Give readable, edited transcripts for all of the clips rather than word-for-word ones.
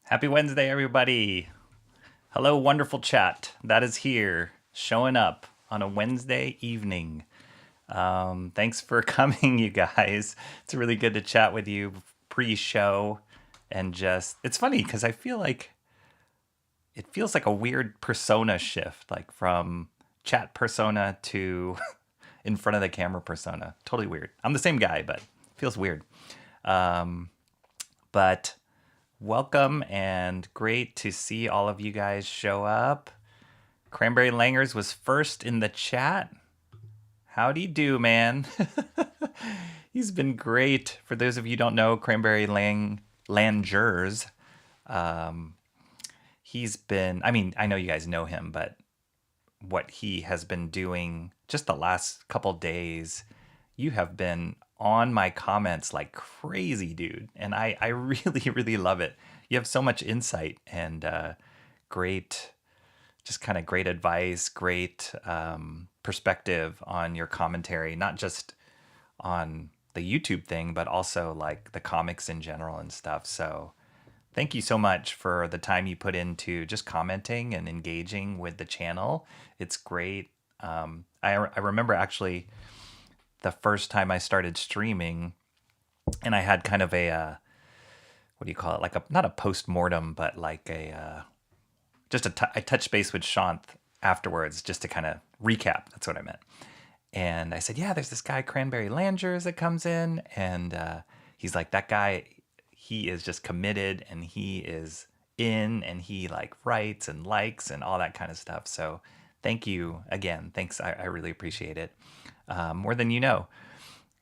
Happy Wednesday, everybody. Hello, wonderful chat that is here, showing up on a Wednesday evening. Thanks for coming, you guys. It's really good to chat with you pre-show. And it's funny because I feel like it feels like a weird persona shift, like from chat persona to in front of the camera persona. Totally weird. I'm the same guy, but it feels weird. But welcome and great to see all of you guys show up. Cranberry Langers was first in the chat. Howdy do, man. He's been great. For those of you who don't know, Cranberry Langers, he's been, I know you guys know him, but what he has been doing just the last couple days, you have been on my comments like crazy, dude. And I really, really love it. You have so much insight and great, just kind of great advice, great perspective on your commentary, not just on the YouTube thing, but also like the comics in general and stuff. So thank you so much for the time you put into just commenting and engaging with the channel. It's great. I remember actually the first time I started streaming, and I had kind of a what do you call it? Like not a post-mortem, but like I touched base with Shant afterwards just to kind of recap. That's what I meant. And I said, yeah, there's this guy, Cranberry Langers, that comes in. And he's like, that guy, he is just committed and he is in and he like writes and likes and all that kind of stuff. So thank you again. Thanks. I really appreciate it. More than you know.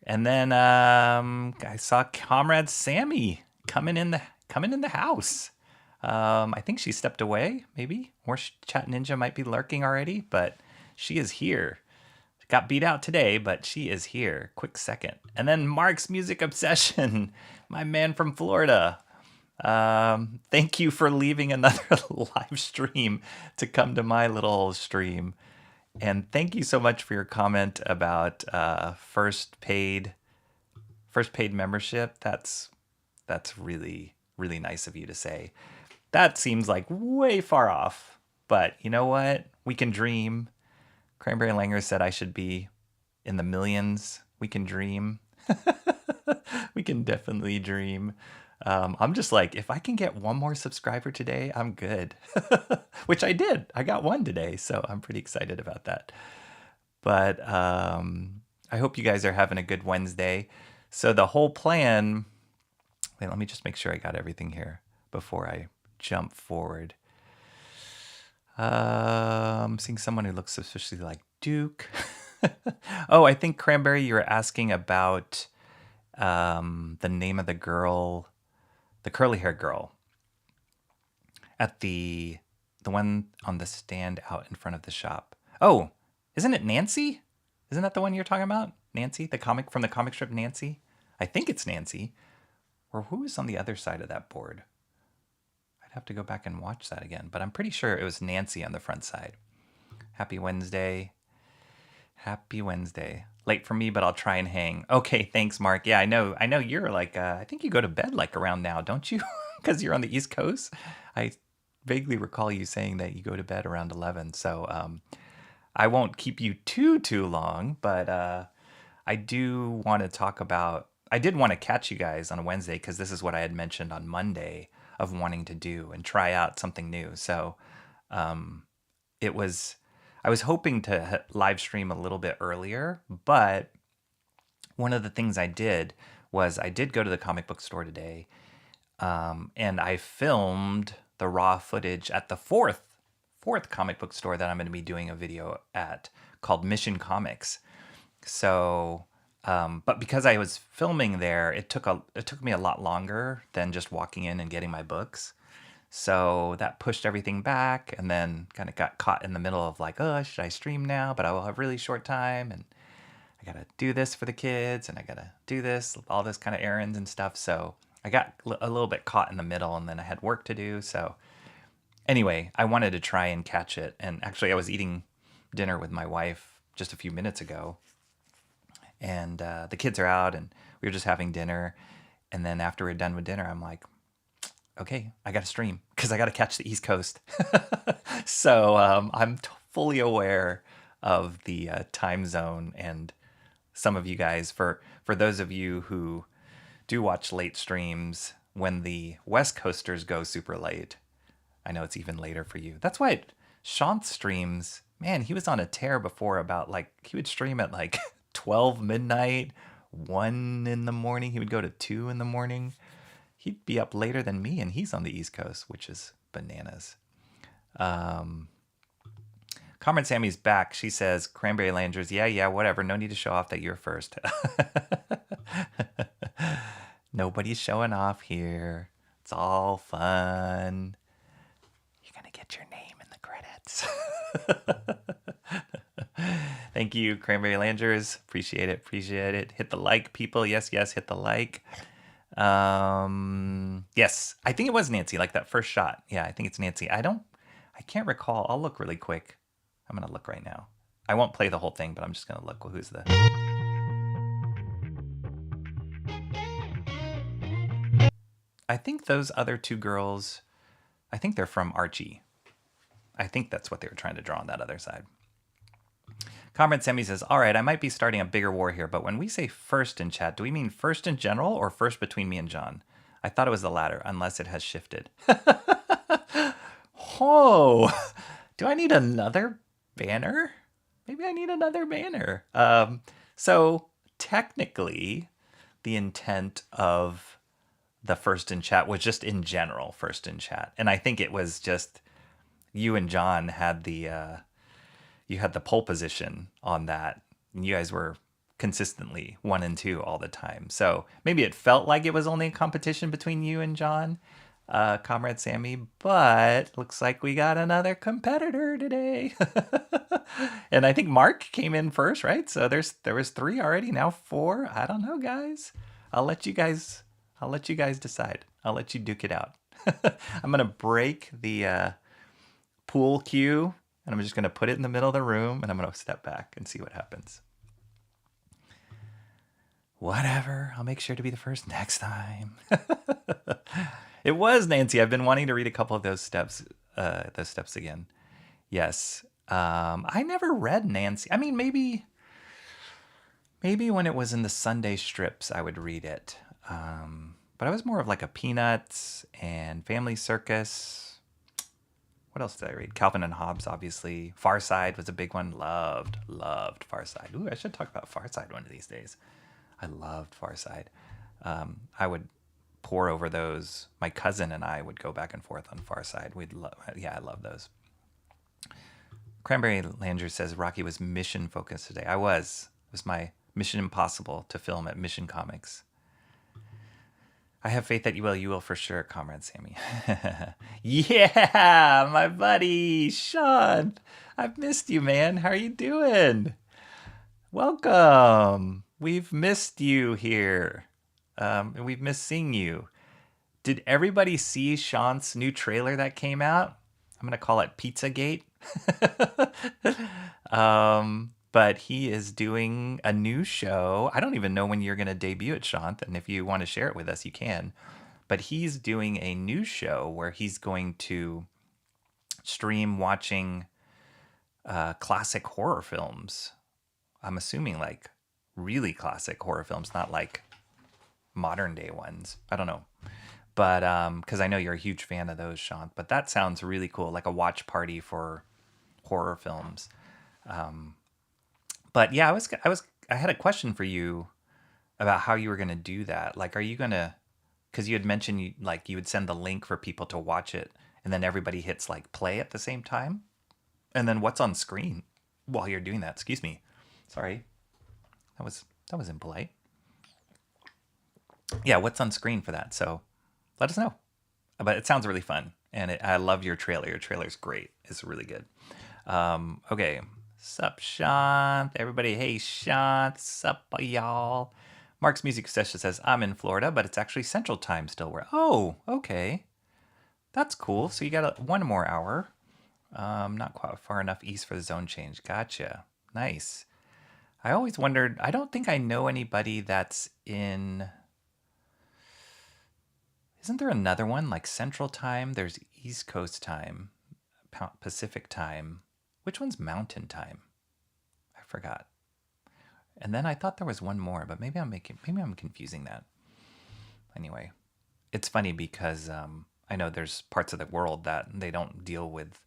And then I saw Comrade Sammy coming in the house. I think she stepped away, maybe. Or Chat Ninja might be lurking already, but she is here. Got beat out today, but she is here. Quick second. And then Mark's Music Obsession, my man from Florida. Thank you for leaving another live stream to come to my little stream. And thank you so much for your comment about first paid membership. That's really, really nice of you to say. That seems like way far off, but you know what? We can dream. Cranberry Langer said I should be in the millions. We can dream. We can definitely dream. I'm just like, if I can get one more subscriber today, I'm good. Which I did. I got one today, so I'm pretty excited about that. But I hope you guys are having a good Wednesday. So the whole plan... Wait, let me just make sure I got everything here before I jump forward. I'm seeing someone who looks suspiciously like Duke. Oh, I think Cranberry, you were asking about the name of the girl, the curly hair girl at the one on the stand out in front of the shop. Oh, isn't it Nancy? Isn't that the one you're talking about? Nancy, the comic from the comic strip Nancy? I think it's Nancy. Or who is on the other side of that board? I'd have to go back and watch that again, but I'm pretty sure it was Nancy on the front side. Happy Wednesday. Happy Wednesday. Late for me, but I'll try and hang. Okay, thanks, Mark. Yeah, I know you're like, I think you go to bed like around now, don't you? Because you're on the East Coast. I vaguely recall you saying that you go to bed around 11. So I won't keep you too long, but I do want to talk about, I did want to catch you guys on a Wednesday because this is what I had mentioned on Monday of wanting to do and try out something new. So I was hoping to live stream a little bit earlier, but one of the things I did was I did go to the comic book store today, and I filmed the raw footage at the fourth comic book store that I'm going to be doing a video at called Mission Comics. So, but because I was filming there, it took me a lot longer than just walking in and getting my books. So that pushed everything back, and then kind of got caught in the middle of like, oh, should I stream now? But I will have really short time, and I gotta do this for the kids, and I gotta do this, all this kind of errands and stuff. So I got a little bit caught in the middle, and then I had work to do. So anyway, I wanted to try and catch it. And actually, I was eating dinner with my wife just a few minutes ago, and the kids are out, and we were just having dinner. And then after we're done with dinner, I'm like, okay, I got to stream because I got to catch the East Coast. So I'm fully aware of the time zone, and some of you guys, for those of you who do watch late streams, when the West Coasters go super late, I know it's even later for you. That's why Shant streams, man, he was on a tear before about like, he would stream at like 12 midnight, 1 in the morning. He would go to 2 in the morning. He'd be up later than me, and he's on the East Coast, which is bananas. Comrade Sammy's back. She says, Cranberry Landers, yeah, whatever. No need to show off that you're first. Nobody's showing off here. It's all fun. You're going to get your name in the credits. Thank you, Cranberry Landers. Appreciate it. Hit the like, people. Yes, hit the like. Yes, I think it was Nancy, like that first shot. Yeah, I think it's Nancy. I can't recall. I'll look really quick. I'm going to look right now. I won't play the whole thing, but I'm just going to look. Who's the... I think those other two girls, I think they're from Archie. I think that's what they were trying to draw on that other side. Comrade Semi says, all right, I might be starting a bigger war here, but when we say first in chat, do we mean first in general or first between me and John? I thought it was the latter, unless it has shifted. Oh, do I need another banner? Maybe I need another banner. So technically, the intent of the first in chat was just in general first in chat. And I think it was just you and John had the you had the pole position on that. And you guys were consistently 1 and 2 all the time. So maybe it felt like it was only a competition between you and John, Comrade Sammy, but looks like we got another competitor today. And I think Mark came in first, right? So there was 3 already, now 4. I don't know, guys. I'll let you guys decide. I'll let you duke it out. I'm gonna break the pool cue, and I'm just gonna put it in the middle of the room, and I'm gonna step back and see what happens. Whatever. I'll make sure to be the first next time. It was Nancy. I've been wanting to read a couple of those steps again. Yes. I never read Nancy. I mean, maybe when it was in the Sunday strips, I would read it. But I was more of like a Peanuts and Family Circus. What else did I read? Calvin and Hobbes, obviously. Far Side was a big one. Loved Far Side. Ooh, I should talk about Far Side one of these days. I loved Far Side. I would pour over those. My cousin and I would go back and forth on Far Side. I love those. Cranberry Langer says Rocky was mission focused today. It was my Mission Impossible to film at Mission Comics. I have faith that you will for sure, Comrade Sammy. Yeah, my buddy, Sean. I've missed you, man. How are you doing? Welcome. We've missed you here. And we've missed seeing you. Did everybody see Sean's new trailer that came out? I'm going to call it Pizzagate. But he is doing a new show. I don't even know when you're going to debut it, Sean. And if you want to share it with us, you can. But he's doing a new show where he's going to stream watching classic horror films. I'm assuming like really classic horror films, not like modern day ones. I don't know. But because I know you're a huge fan of those, Sean. But that sounds really cool, like a watch party for horror films. But yeah, I had a question for you about how you were going to do that. Like, are you going to, because you had mentioned you would send the link for people to watch it, and then everybody hits like play at the same time? And then what's on screen while you're doing that? Excuse me. Sorry. That was impolite. Yeah, what's on screen for that? So let us know. But it sounds really fun. And I love your trailer. Your trailer's great. It's really good. Okay. Sup, Sean? Everybody, hey, Sean. Sup, y'all? Mark's Music Session says, I'm in Florida, but it's actually Central Time still. Oh, okay. That's cool. So you got 1 more hour. Not quite far enough east for the zone change. Gotcha. Nice. I always wondered, I don't think I know anybody that's in... Isn't there another one like Central Time? There's East Coast Time, Pacific Time. Which one's Mountain Time? I forgot. And then I thought there was one more, but maybe I'm confusing that. Anyway, it's funny because I know there's parts of the world that they don't deal with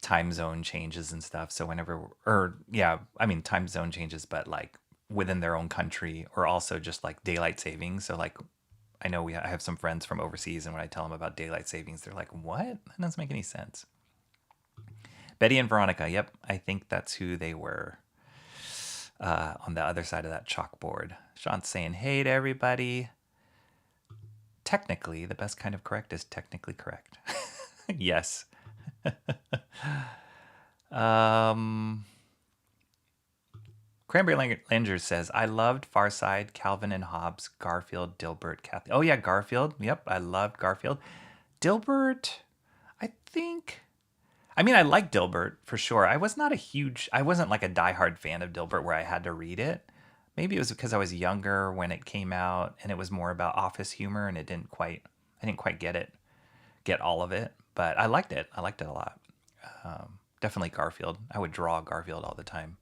time zone changes and stuff. So time zone changes, but like within their own country, or also just like daylight savings. So like, I know I have some friends from overseas, and when I tell them about daylight savings, they're like, "What? That doesn't make any sense." Betty and Veronica. Yep, I think that's who they were. On the other side of that chalkboard. Sean's saying, "Hey to everybody." Technically, the best kind of correct is technically correct. Yes. Cranberry Langer says, "I loved Far Side, Calvin and Hobbes, Garfield, Dilbert, Kathy." Oh yeah, Garfield. Yep, I loved Garfield. Dilbert, I think. I mean, I like Dilbert for sure. I wasn't like a diehard fan of Dilbert where I had to read it. Maybe it was because I was younger when it came out, and it was more about office humor, and I didn't quite get all of it, but I liked it. I liked it a lot. Definitely Garfield. I would draw Garfield all the time.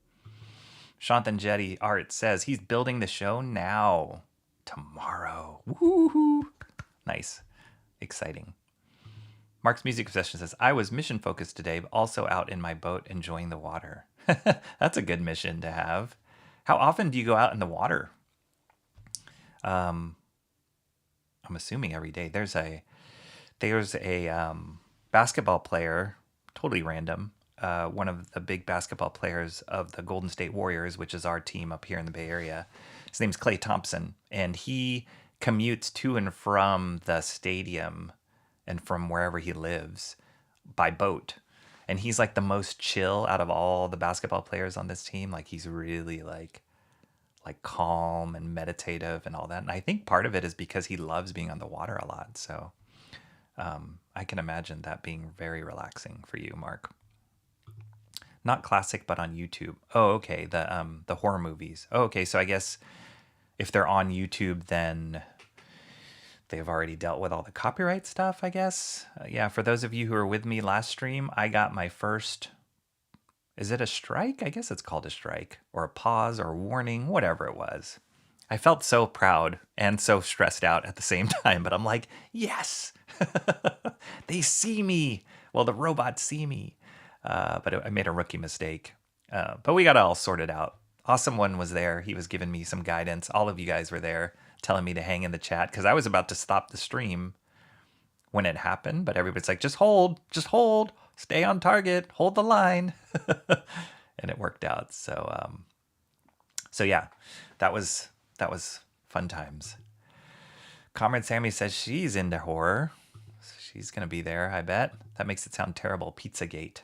Shanthan Jetty Art says he's building the show now. Tomorrow. Woohoo! Nice. Exciting. Mark's Music Obsession says, "I was mission focused today, but also out in my boat enjoying the water." That's a good mission to have. How often do you go out in the water? I'm assuming every day. There's a basketball player, totally random, one of the big basketball players of the Golden State Warriors, which is our team up here in the Bay Area. His name's Klay Thompson, and he commutes to and from the stadium and from wherever he lives by boat. And he's like the most chill out of all the basketball players on this team. Like, he's really like calm and meditative and all that. And I think part of it is because he loves being on the water a lot. So I can imagine that being very relaxing for you, Mark. Not classic, but on YouTube. Oh, okay. The horror movies. Oh, okay. So I guess if they're on YouTube, then they've already dealt with all the copyright stuff, I guess. Yeah, for those of you who were with me last stream, I got my first, is it a strike? I guess it's called a strike, or a pause, or warning, whatever it was. I felt so proud and so stressed out at the same time, but I'm like, yes, they see me. Well, the robots see me. But I made a rookie mistake. But we got it all sorted out. Awesome One was there. He was giving me some guidance. All of you guys were there telling me to hang in the chat because I was about to stop the stream when it happened. But everybody's like, just hold, stay on target, hold the line. And it worked out. So yeah, that was fun times. Comrade Sammy says she's into horror. She's going to be there, I bet. That makes it sound terrible. Pizzagate.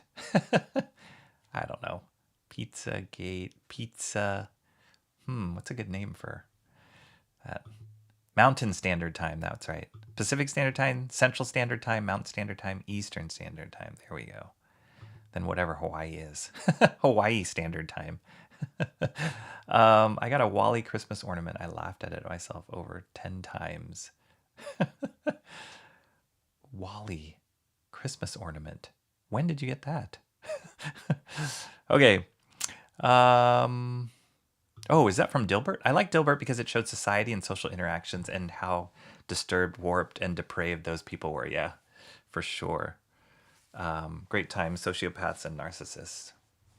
I don't know. Pizzagate. Pizza. What's a good name for that? Mountain Standard Time. That's right. Pacific Standard Time, Central Standard Time, Mountain Standard Time, Eastern Standard Time. There we go. Then whatever Hawaii is. Hawaii Standard Time. I got a Wally Christmas ornament. I laughed at it myself over 10 times. Wally Christmas ornament. When did you get that? Okay. Oh, is that from Dilbert? I like Dilbert because it showed society and social interactions and how disturbed, warped, and depraved those people were. Yeah, for sure. Great time, sociopaths and narcissists.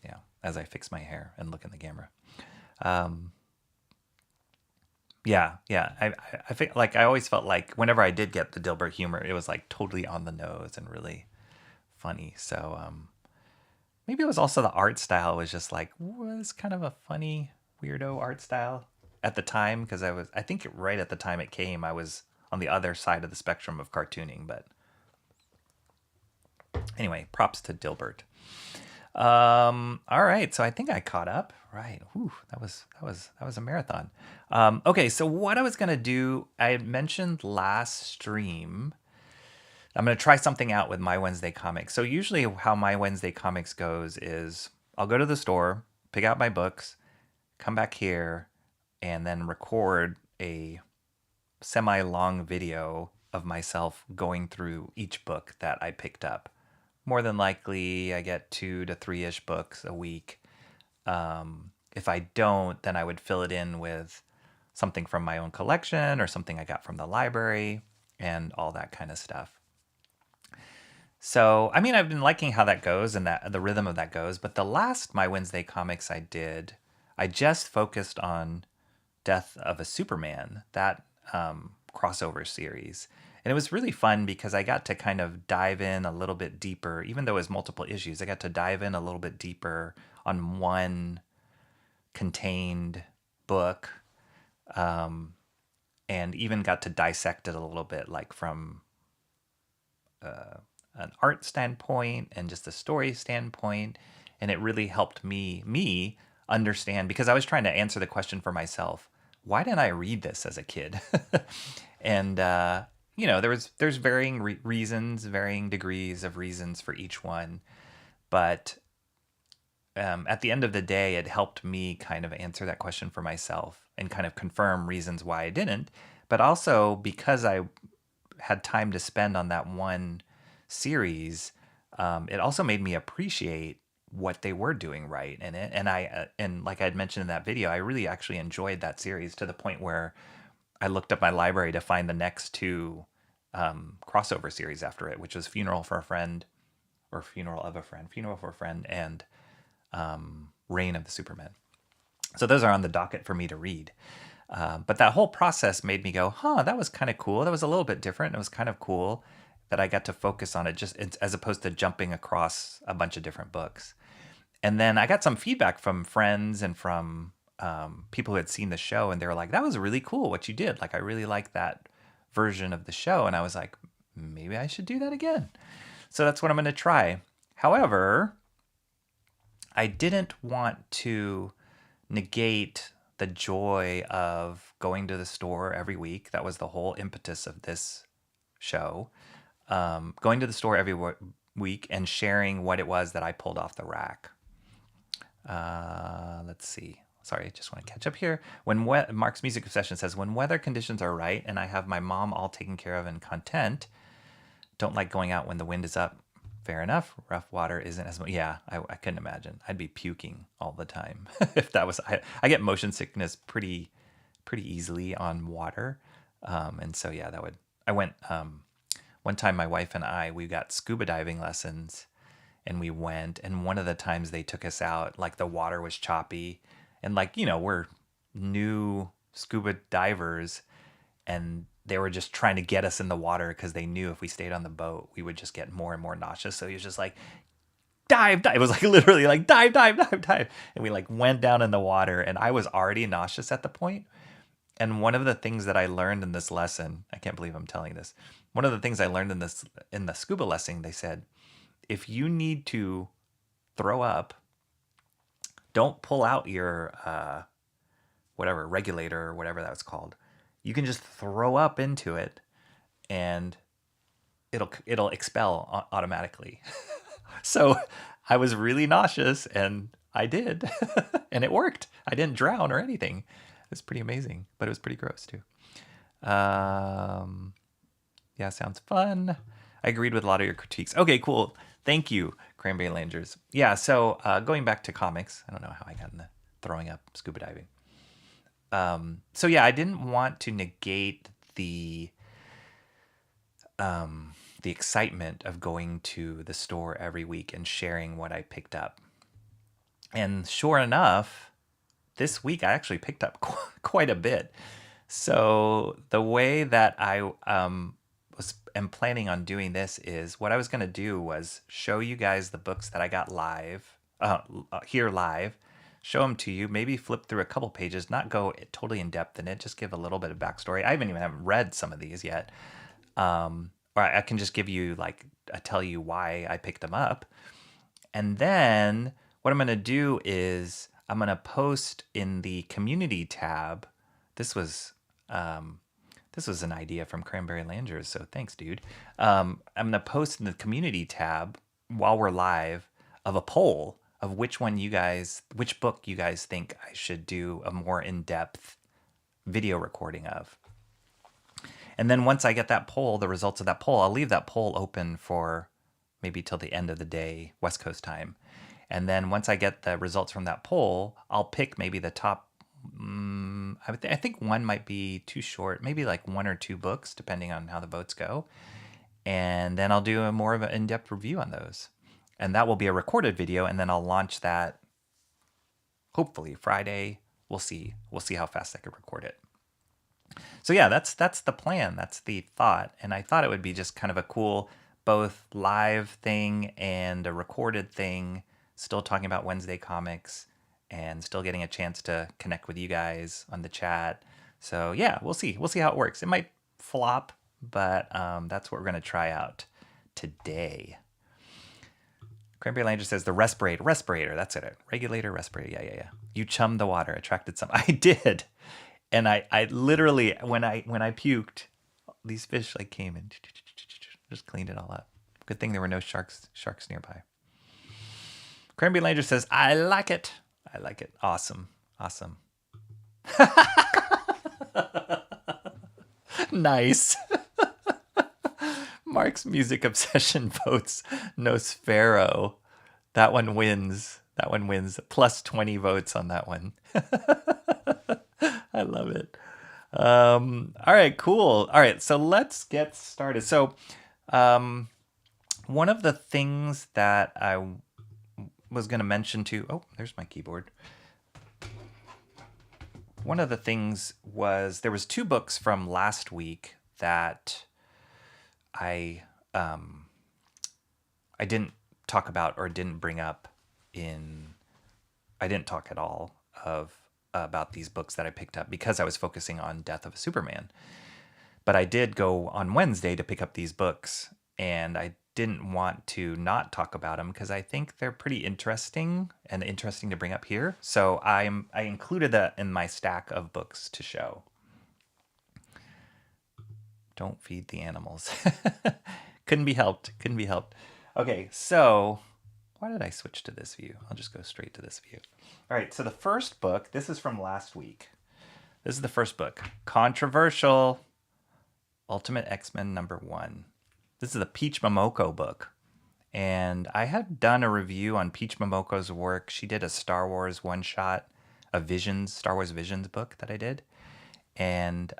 Yeah, as I fix my hair and look in the camera. Yeah. I think like I always felt like whenever I did get the Dilbert humor, it was like totally on the nose and really funny. So maybe it was also the art style was just like was kind of a funny weirdo art style at the time because I think right at the time it came, I was on the other side of the spectrum of cartooning. But anyway, props to Dilbert. All right, so I think I caught up. Right, whew, that was a marathon. Okay, so what I was gonna do, I had mentioned last stream. I'm gonna try something out with My Wednesday Comics. So usually, how My Wednesday Comics goes is I'll go to the store, pick out my books, come back here, and then record a semi-long video of myself going through each book that I picked up. More than likely, I get 2 to 3-ish books a week. If I don't, then I would fill it in with something from my own collection or something I got from the library and all that kind of stuff. So, I mean, I've been liking how that goes and that the rhythm of that goes. But the last My Wednesday Comics I did, I just focused on Death of a Superman, that crossover series. And it was really fun because I got to kind of dive in a little bit deeper, even though it was multiple issues. I got to dive in a little bit deeper on one contained book, and even got to dissect it a little bit, like from an art standpoint and just a story standpoint. And it really helped me understand, because I was trying to answer the question for myself: why didn't I read this as a kid? And there's varying reasons, varying degrees of reasons for each one, but at the end of the day, it helped me kind of answer that question for myself and kind of confirm reasons why I didn't. But also, because I had time to spend on that one series, it also made me appreciate what they were doing right in it. And like I had mentioned in that video, I really actually enjoyed that series to the point where I looked up my library to find the next 2 crossover series after it, which was Funeral for a Friend, or Funeral for a Friend, and Reign of the Supermen. So those are on the docket for me to read. But that whole process made me go, that was kind of cool. That was a little bit different. It was kind of cool that I got to focus on it just as opposed to jumping across a bunch of different books. And then I got some feedback from friends and from people who had seen the show, and they were like, that was really cool what you did. Like, I really like that version of the show. And I was like, maybe I should do that again. So that's what I'm going to try. However, I didn't want to negate the joy of going to the store every week. That was the whole impetus of this show. Going to the store every week and sharing what it was that I pulled off the rack. Let's see. Sorry, I just want to catch up here. Mark's Music Obsession says, when weather conditions are right and I have my mom all taken care of and content, don't like going out when the wind is up. Fair enough. Rough water isn't as much. Yeah, I couldn't imagine. I'd be puking all the time if that was. I get motion sickness pretty easily on water, and so yeah, that would. I went one time. My wife and we got scuba diving lessons, and we went. And one of the times they took us out, like the water was choppy, and like we're new scuba divers, and they were just trying to get us in the water because they knew if we stayed on the boat, we would just get more and more nauseous. So he was just like, dive. It was like literally like dive. And we like went down in the water, and I was already nauseous at the point. And one of the things that I learned in this lesson, I can't believe I'm telling this. One of the things I learned in the scuba lesson, they said, if you need to throw up, don't pull out your whatever regulator or whatever that's called. You can just throw up into it and it'll expel automatically. So I was really nauseous, and I did. And it worked. I didn't drown or anything. It was pretty amazing, but it was pretty gross too. Yeah, sounds fun. I agreed with a lot of your critiques. Okay, cool. Thank you, Cranberry Langers. Yeah, so going back to comics, I don't know how I got into throwing up scuba diving. So yeah, I didn't want to negate the excitement of going to the store every week and sharing what I picked up. And sure enough, this week I actually picked up quite a bit. So the way that I am planning on doing this is, what I was going to do was show you guys the books that I got live, here live, show them to you, maybe flip through a couple pages, not go totally in depth in it, just give a little bit of backstory. I haven't read some of these yet. Or I can just give you tell you why I picked them up. And then what I'm going to do is I'm going to post in the community tab. This was an idea from Cranberry Langers, so thanks, dude. I'm going to post in the community tab while we're live of a poll of which book you guys think I should do a more in-depth video recording of. And then once I get that poll, the results of that poll, I'll leave that poll open for maybe till the end of the day, West Coast time. And then once I get the results from that poll, I'll pick maybe the top. I think one might be too short, maybe like 1 or 2 books, depending on how the votes go. And then I'll do a more of an in-depth review on those. And that will be a recorded video, and then I'll launch that hopefully Friday. We'll see. We'll see how fast I can record it. So yeah, that's the plan. That's the thought. And I thought it would be just kind of a cool both live thing and a recorded thing, still talking about Wednesday comics and still getting a chance to connect with you guys on the chat. So yeah, we'll see. We'll see how it works. It might flop, but that's what we're going to try out today. Cranberry Langer says the respirator. That's it. Regulator, respirator. Yeah. You chummed the water, attracted some. I did. And I literally, when I puked, these fish like came and just cleaned it all up. Good thing there were no sharks nearby. Cranberry Langer says, I like it. I like it. Awesome. Nice. Mark's music obsession votes Nosfero. That one wins. Plus 20 votes on that one. I love it. All right, cool. All right, so let's get started. So one of the things that I was going to mention too. Oh, there's my keyboard. One of the things was there was 2 books from last week that I didn't talk about or didn't bring up I didn't talk at all about these books that I picked up because I was focusing on Death of a Superman. But I did go on Wednesday to pick up these books, and I didn't want to not talk about them because I think they're pretty interesting to bring up here. So I included that in my stack of books to show. Don't feed the animals. Couldn't be helped. Okay, so why did I switch to this view? I'll just go straight to this view. All right, so the first book, this is from last week. This is the first book. Controversial Ultimate X-Men #1. This is the Peach Momoko book. And I had done a review on Peach Momoko's work. She did a Star Wars one-shot, Star Wars Visions book that I did. And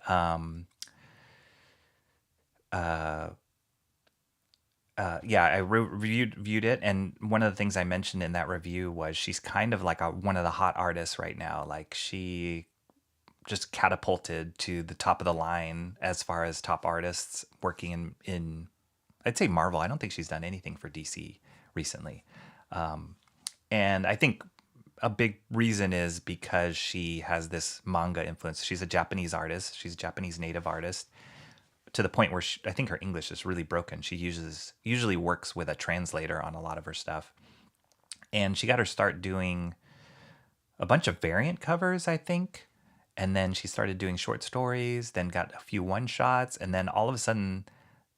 I reviewed it, and one of the things I mentioned in that review was she's kind of like one of the hot artists right now. Like she just catapulted to the top of the line as far as top artists working in I'd say Marvel. I don't think she's done anything for DC recently. And I think a big reason is because she has this manga influence. She's a Japanese artist. She's a Japanese native artist, to the point where I think her English is really broken. She usually works with a translator on a lot of her stuff. And she got her start doing a bunch of variant covers, I think. And then she started doing short stories, then got a few one-shots. And then all of a sudden,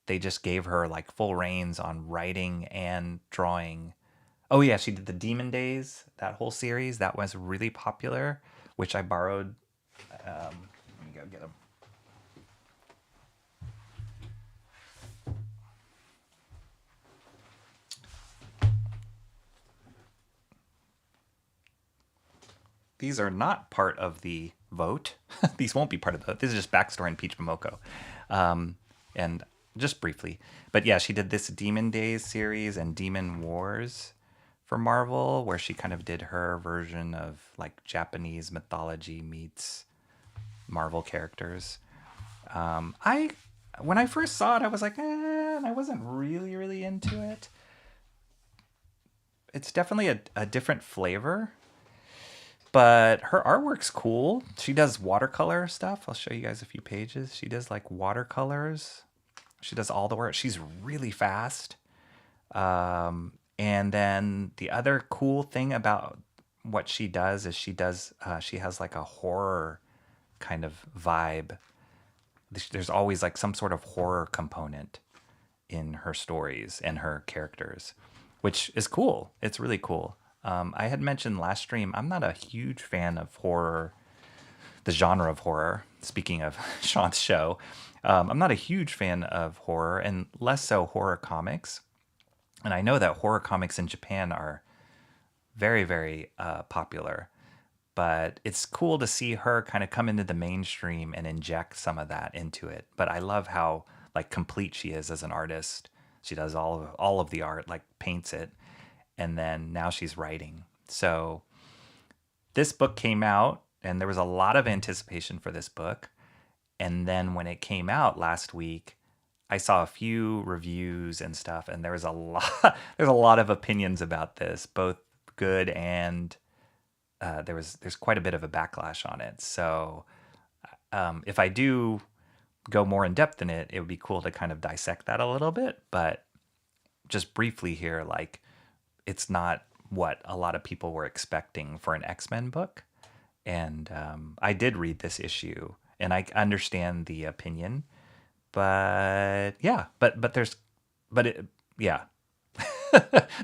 they just gave her like full reins on writing and drawing. Oh yeah, she did the Demon Days, that whole series. That was really popular, which I borrowed. Let me go get them. These are not part of the vote. These won't be part of the vote. This is just backstory in Peach Momoko. And just briefly. But yeah, she did this Demon Days series and Demon Wars for Marvel, where she kind of did her version of like Japanese mythology meets Marvel characters. When I first saw it, I was like, and I wasn't really into it. It's definitely a different flavor. But her artwork's cool. She does watercolor stuff. I'll show you guys a few pages. She does like watercolors. She does all the work. She's really fast. And then the other cool thing about what she does is she has like a horror kind of vibe. There's always like some sort of horror component in her stories and her characters, which is cool. It's really cool. I had mentioned last stream, I'm not a huge fan of horror, the genre of horror. speaking of Sean's show, I'm not a huge fan of horror, and less so horror comics. And I know that horror comics in Japan are very, very popular. But it's cool to see her kind of come into the mainstream and inject some of that into it. But I love how like complete she is as an artist. She does all of the art, like paints it, and then now she's writing. So this book came out, and there was a lot of anticipation for this book. And then when it came out last week, I saw a few reviews and stuff, and there was a lot there's a lot of opinions about this, both good and there's quite a bit of a backlash on it. So if I do go more in depth in it, it would be cool to kind of dissect that a little bit. But just briefly here, like it's not what a lot of people were expecting for an X-Men book. And I did read this issue, and I understand the opinion, but yeah, but there's, but it, yeah,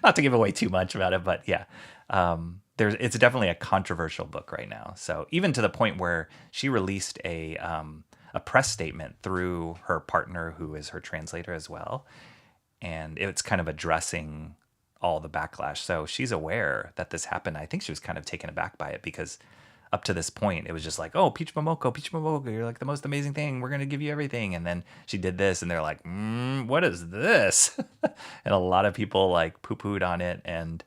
not to give away too much about it, but yeah, it's definitely a controversial book right now. So even to the point where she released a press statement through her partner, who is her translator as well, and it's kind of addressing all the backlash. So she's aware that this happened. I think she was kind of taken aback by it because up to this point, it was just like, oh, Peach Momoko, you're like the most amazing thing. We're going to give you everything. And then she did this, and they're like, what is this? And a lot of people like poo-pooed on it. And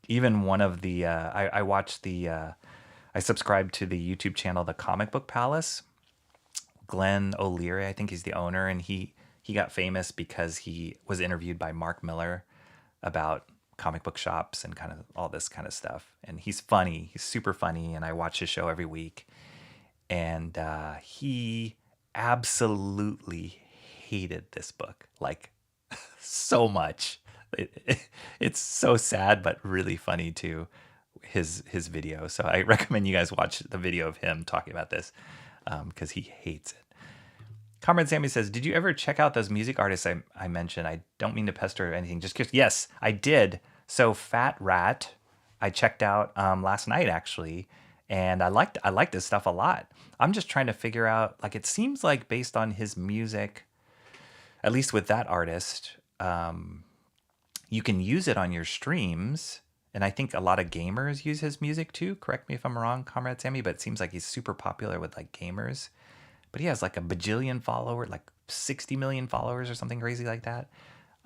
even one of the, I watched the, I subscribed to the YouTube channel, The Comic Book Palace. Glenn O'Leary, I think he's the owner, and he got famous because he was interviewed by Mark Miller about comic book shops and kind of all this kind of stuff. And he's funny. He's super funny. And I watch his show every week. And he absolutely hated this book, like so much. It's so sad, but really funny too, his video. So I recommend you guys watch the video of him talking about this because he hates it. Comrade Sammy says, did you ever check out those music artists I mentioned? I don't mean to pester or anything. Just curious. Yes, I did. So Fat Rat, I checked out last night actually, and I liked his stuff a lot. I'm just trying to figure out, like, it seems like based on his music, at least with that artist, you can use it on your streams. And I think a lot of gamers use his music too. Correct me if I'm wrong, Comrade Sammy, but it seems like he's super popular with like gamers. But he has like a bajillion followers, like 60 million followers or something crazy like that.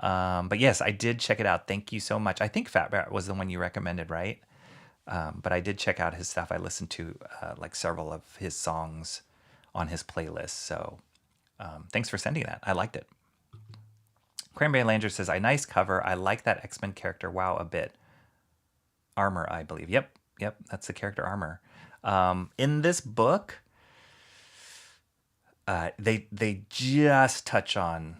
But yes, I did check it out. Thank you so much. I think Fat Rat was the one you recommended, right? But I did check out his stuff. I listened to like several of his songs on his playlist. So thanks for sending that. I liked it. Cranberry Langer says, a nice cover. I like that X-Men character. Wow, a bit. Armor, I believe. Yep, that's the character Armor. In this book, they just touch on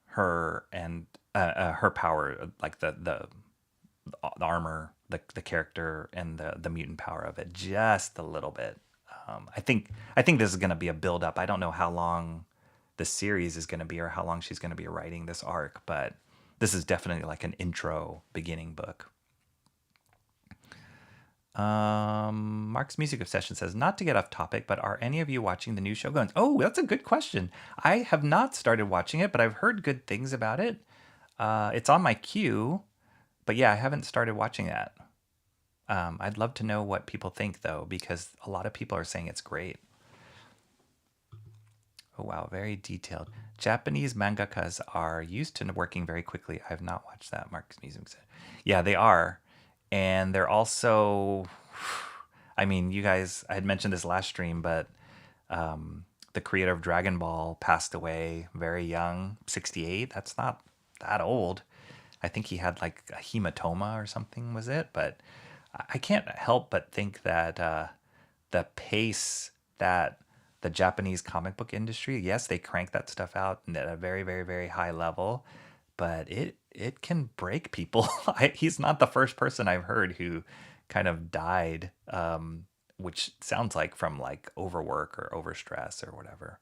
her and her power, like the armor, the character, and the mutant power of it, just a little bit. I think this is going to be a build up. I don't know how long the series is going to be or how long she's going to be writing this arc, but this is definitely like an intro beginning book. Mark's Music Obsession says, not to get off topic, but are any of you watching the new Shoguns? Oh, that's a good question. I have not started watching it, but I've heard good things about it. It's on my queue, but yeah, I haven't started watching that. I'd love to know what people think though, because a lot of people are saying it's great. Oh wow, very detailed. Japanese mangakas are used to working very quickly. I have not watched that, Mark's Music. Yeah, they are. And they're also, I mean, you guys, I had mentioned this last stream, but the creator of Dragon Ball passed away very young, 68. That's not that old. I think he had like a hematoma or something, was it? But I can't help but think that the pace that the Japanese comic book industry, yes, they crank that stuff out at a very, very, very high level, but it can break people. He's not the first person I've heard who kind of died, which sounds like from like overwork or overstress or whatever.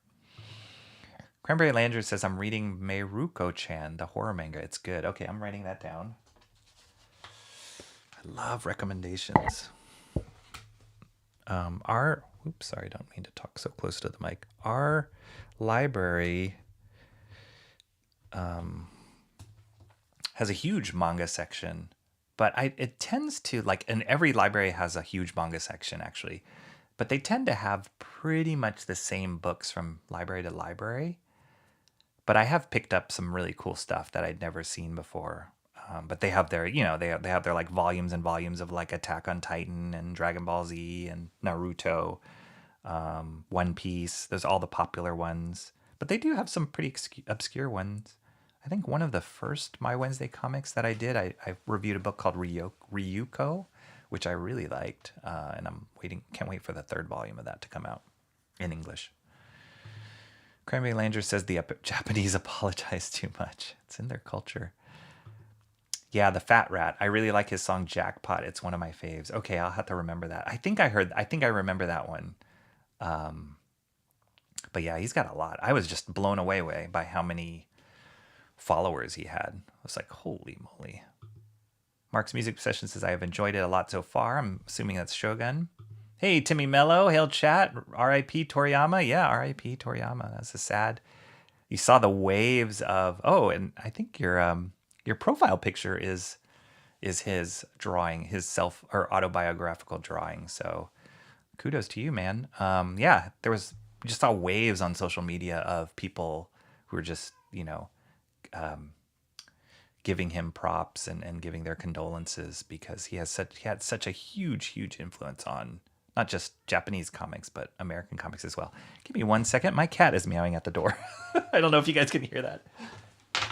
Cranberry Lander says, I'm reading Meiruko-chan, the horror manga. It's good. Okay, I'm writing that down. I love recommendations. Oops, sorry, I don't mean to talk so close to the mic. Our library has a huge manga section, but it tends to, like, and every library has a huge manga section actually, but they tend to have pretty much the same books from library to library. But I have picked up some really cool stuff that I'd never seen before. But they have their, they have their like volumes and volumes of like Attack on Titan and Dragon Ball Z and Naruto, One Piece. There's all the popular ones, but they do have some pretty obscure ones. I think one of the first My Wednesday comics that I did, I reviewed a book called Ryuko, which I really liked, and can't wait for the third volume of that to come out in English. Cranberry Langer says the Japanese apologize too much. It's in their culture. Yeah, the Fat Rat. I really like his song Jackpot. It's one of my faves. Okay, I'll have to remember that. I think I remember that one. But yeah, he's got a lot. I was just blown away by how many followers he had. I was like, holy moly. Mark's Music Session says, I have enjoyed it a lot so far. I'm assuming that's Shogun. Hey, Timmy Mello, hail chat. R.I.P. Toriyama. Yeah, R.I.P. Toriyama. That's a sad. You saw the waves of. Oh, and I think your profile picture is his drawing, his self or autobiographical drawing. So, kudos to you, man. Yeah, we just saw waves on social media of people who were just giving him props and giving their condolences because he had such a huge influence on not just Japanese comics, but American comics as well. Give me 1 second. My cat is meowing at the door. I don't know if you guys can hear that. Come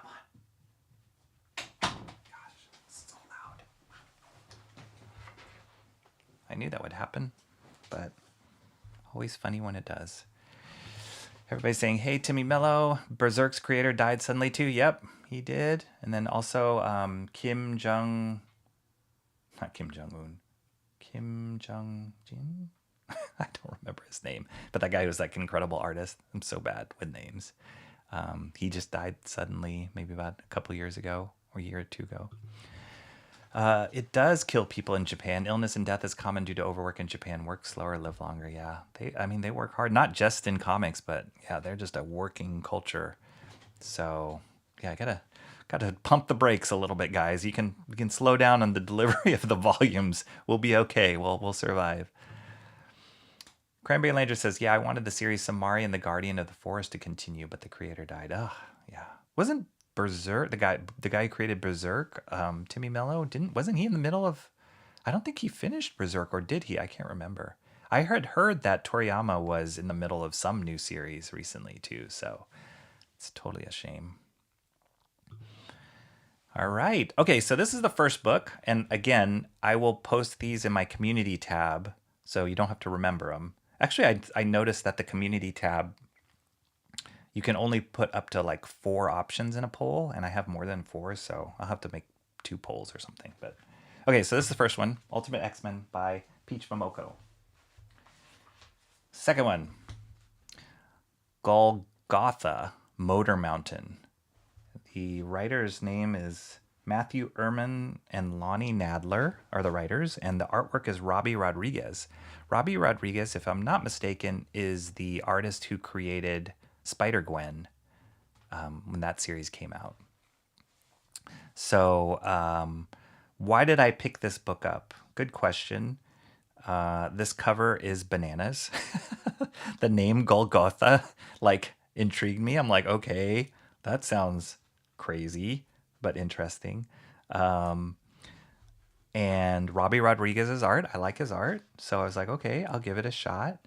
on. Gosh, it's so loud. I knew that would happen, but always funny when it does. Everybody's saying, hey, Timmy Mello, Berserk's creator died suddenly too. Yep, he did. And then also Kim Jong-un. I don't remember his name. But that guy was like an incredible artist. I'm so bad with names. He just died suddenly, maybe about a couple years ago or a year or two ago. It does kill people in Japan. Illness and death is common due to overwork in Japan. Work slower, live longer. Yeah, they work hard, not just in comics, but yeah, they're just a working culture. So yeah, gotta pump the brakes a little bit, guys. We can slow down on the delivery of the volumes. We'll be okay. We'll survive. Cranberry Langer says, yeah, I wanted the series Samari and the Guardian of the Forest to continue, but the creator died. Ugh, yeah. Wasn't Berserk the guy who created Berserk, Timmy Mello, wasn't he in the middle of, I don't think he finished Berserk, or did he? I can't remember. I heard that Toriyama was in the middle of some new series recently too, so it's totally a shame. All right. Okay, so this is the first book, and again, I will post these in my community tab so you don't have to remember them. Actually, I noticed that the community tab, you can only put up to like 4 options in a poll, and I have more than 4, so I'll have to make 2 polls or something. But okay, so this is the first one, Ultimate X-Men by Peach Momoko. Second one, Golgotha Motor Mountain. The writer's name is Matthew Ehrman and Lonnie Nadler are the writers, and the artwork is Robbie Rodriguez. Robbie Rodriguez, if I'm not mistaken, is the artist who created Spider-Gwen when that series came out. So why did I pick this book up? Good question. This cover is bananas. The name Golgotha intrigued me. I'm like, okay, that sounds crazy but interesting. And Robbie Rodriguez's art, I like his art, so I was like, okay, I'll give it a shot.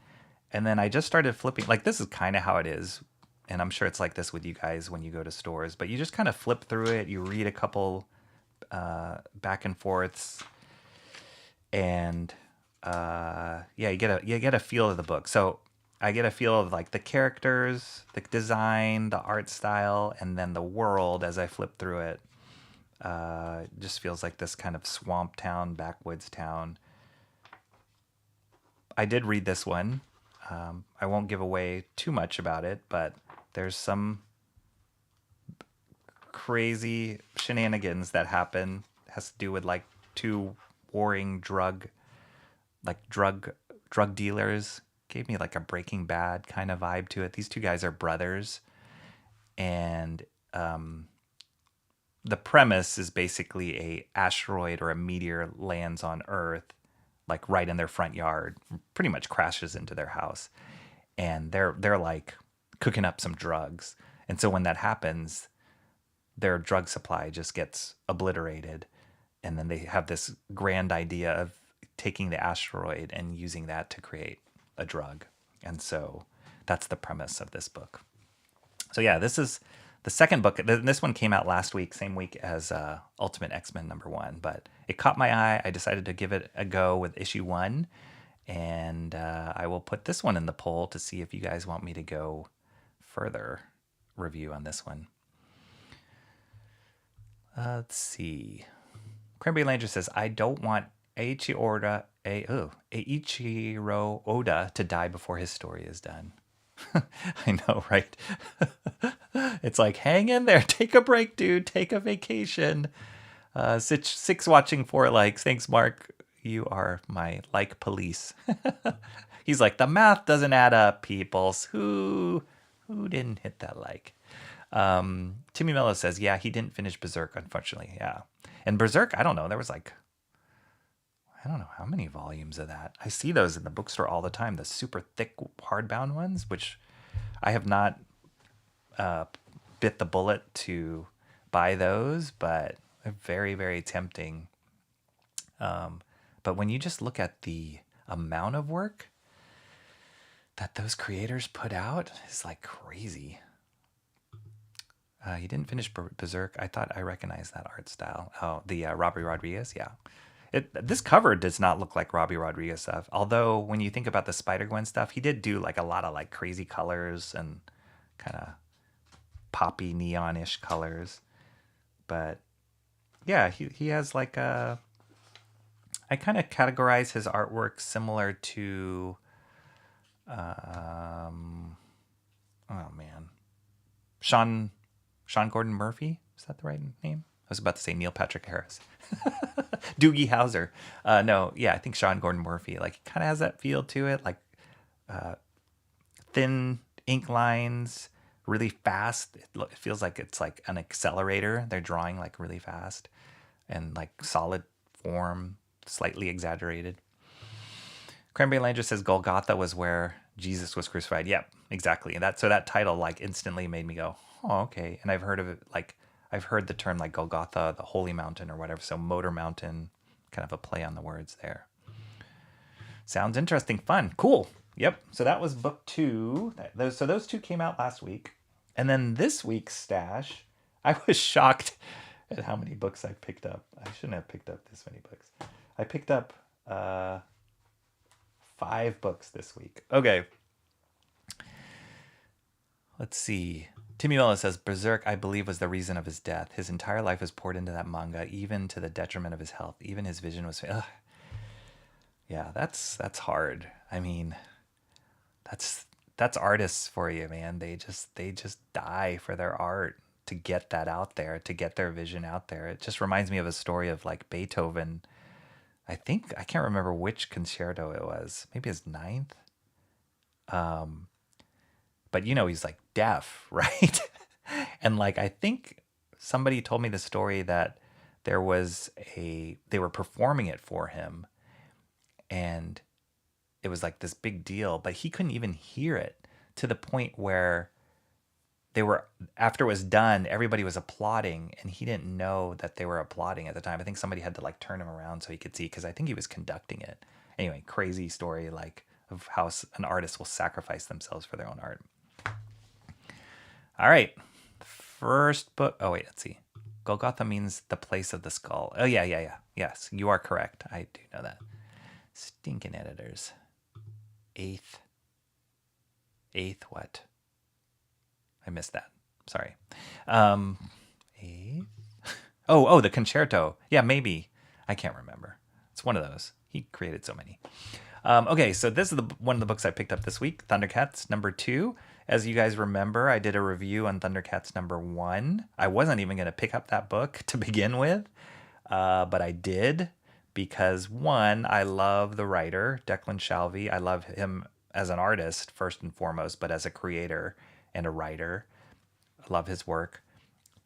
And then I just started flipping. This is kind of how it is, and I'm sure it's like this with you guys when you go to stores, but you just kind of flip through it, you read a couple back and forths, and you get a feel of the book. So I get a feel of the characters, the design, the art style, and then the world as I flip through it. Just feels like this kind of swamp town, backwoods town. I did read this one. I won't give away too much about it, but there's some crazy shenanigans that happen. It has to do with 2 warring drug dealers. Gave me like a Breaking Bad kind of vibe to it. These two guys are brothers, and the premise is basically a asteroid or a meteor lands on Earth, like right in their front yard, pretty much crashes into their house, and they're like cooking up some drugs. And so when that happens, their drug supply just gets obliterated, and then they have this grand idea of taking the asteroid and using that to create a drug. And so that's the premise of this book. So yeah, this is the second book. This one came out last week, same week as Ultimate X-Men #1, but it caught my eye. I decided to give it a go with issue 1, and I will put this one in the poll to see if you guys want me to go further review on this one. Let's see. Cranberry Langer says, I don't want Eiichiro Oda to die before his story is done. I know, right? It's like, hang in there. Take a break, dude. Take a vacation. Six watching 4 likes. Thanks, Mark. You are my like police. He's like, the math doesn't add up, peoples. Who didn't hit that like? Timmy Mello says, yeah, he didn't finish Berserk, unfortunately. Yeah. And Berserk, I don't know. There was like, I don't know how many volumes of that. I see those in the bookstore all the time. The super thick hardbound ones, which I have not bit the bullet to buy those, but they're very, very tempting. But when you just look at the amount of work that those creators put out, it's like crazy. He didn't finish Berserk. I thought I recognized that art style. Oh, the Robbie Rodriguez, yeah. This cover does not look like Robbie Rodriguez stuff. Although when you think about the Spider-Gwen stuff, he did do like a lot of like crazy colors and kind of poppy neon-ish colors. But yeah, he has like a... I kind of categorize his artwork similar to... oh man. Sean Gordon Murphy? Is that the right name? I was about to say Neil Patrick Harris. Doogie Howser. No, yeah, I think Sean Gordon Murphy. Like, it kind of has that feel to it. Like, thin ink lines, really fast. It feels like it's like an accelerator. They're drawing like really fast. And like solid form, slightly exaggerated. Cranberry Langer says Golgotha was where Jesus was crucified. Yep, exactly. And so that title like instantly made me go, oh, okay. And I've heard of it, like, I've heard the term like Golgotha, the holy mountain or whatever. So Motor Mountain, kind of a play on the words there. Sounds interesting. Fun. Cool. Yep. So that was book 2. So those 2 came out last week. And then this week's stash, I was shocked at how many books I picked up. I shouldn't have picked up this many books. I picked up 5 books this week. Okay. Let's see. Timmy Mello says, Berserk, I believe, was the reason of his death. His entire life was poured into that manga, even to the detriment of his health. Even his vision was... Ugh. Yeah, that's hard. I mean, that's artists for you, man. They just die for their art to get that out there, to get their vision out there. It just reminds me of a story of like Beethoven. I can't remember which concerto it was. Maybe his 9th. But you know, he's like deaf, right? And like, I think somebody told me the story that they were performing it for him and it was like this big deal, but he couldn't even hear it, to the point where after it was done, everybody was applauding and he didn't know that they were applauding at the time. I think somebody had to like turn him around so he could see, because I think he was conducting it. Anyway, crazy story like of how an artist will sacrifice themselves for their own art. All right. First book. Oh, wait, let's see. Golgotha means the place of the skull. Oh, yeah. Yes, you are correct. I do know that. Stinking editors. Eighth what? I missed that. Sorry. Eighth? Oh, the concerto. Yeah, maybe. I can't remember. It's one of those. He created so many. Okay, so this is one of the books I picked up this week, Thundercats #2. As you guys remember, I did a review on Thundercats #1. I wasn't even going to pick up that book to begin with, but I did because one, I love the writer, Declan Shalvey. I love him as an artist, first and foremost, but as a creator and a writer. I love his work.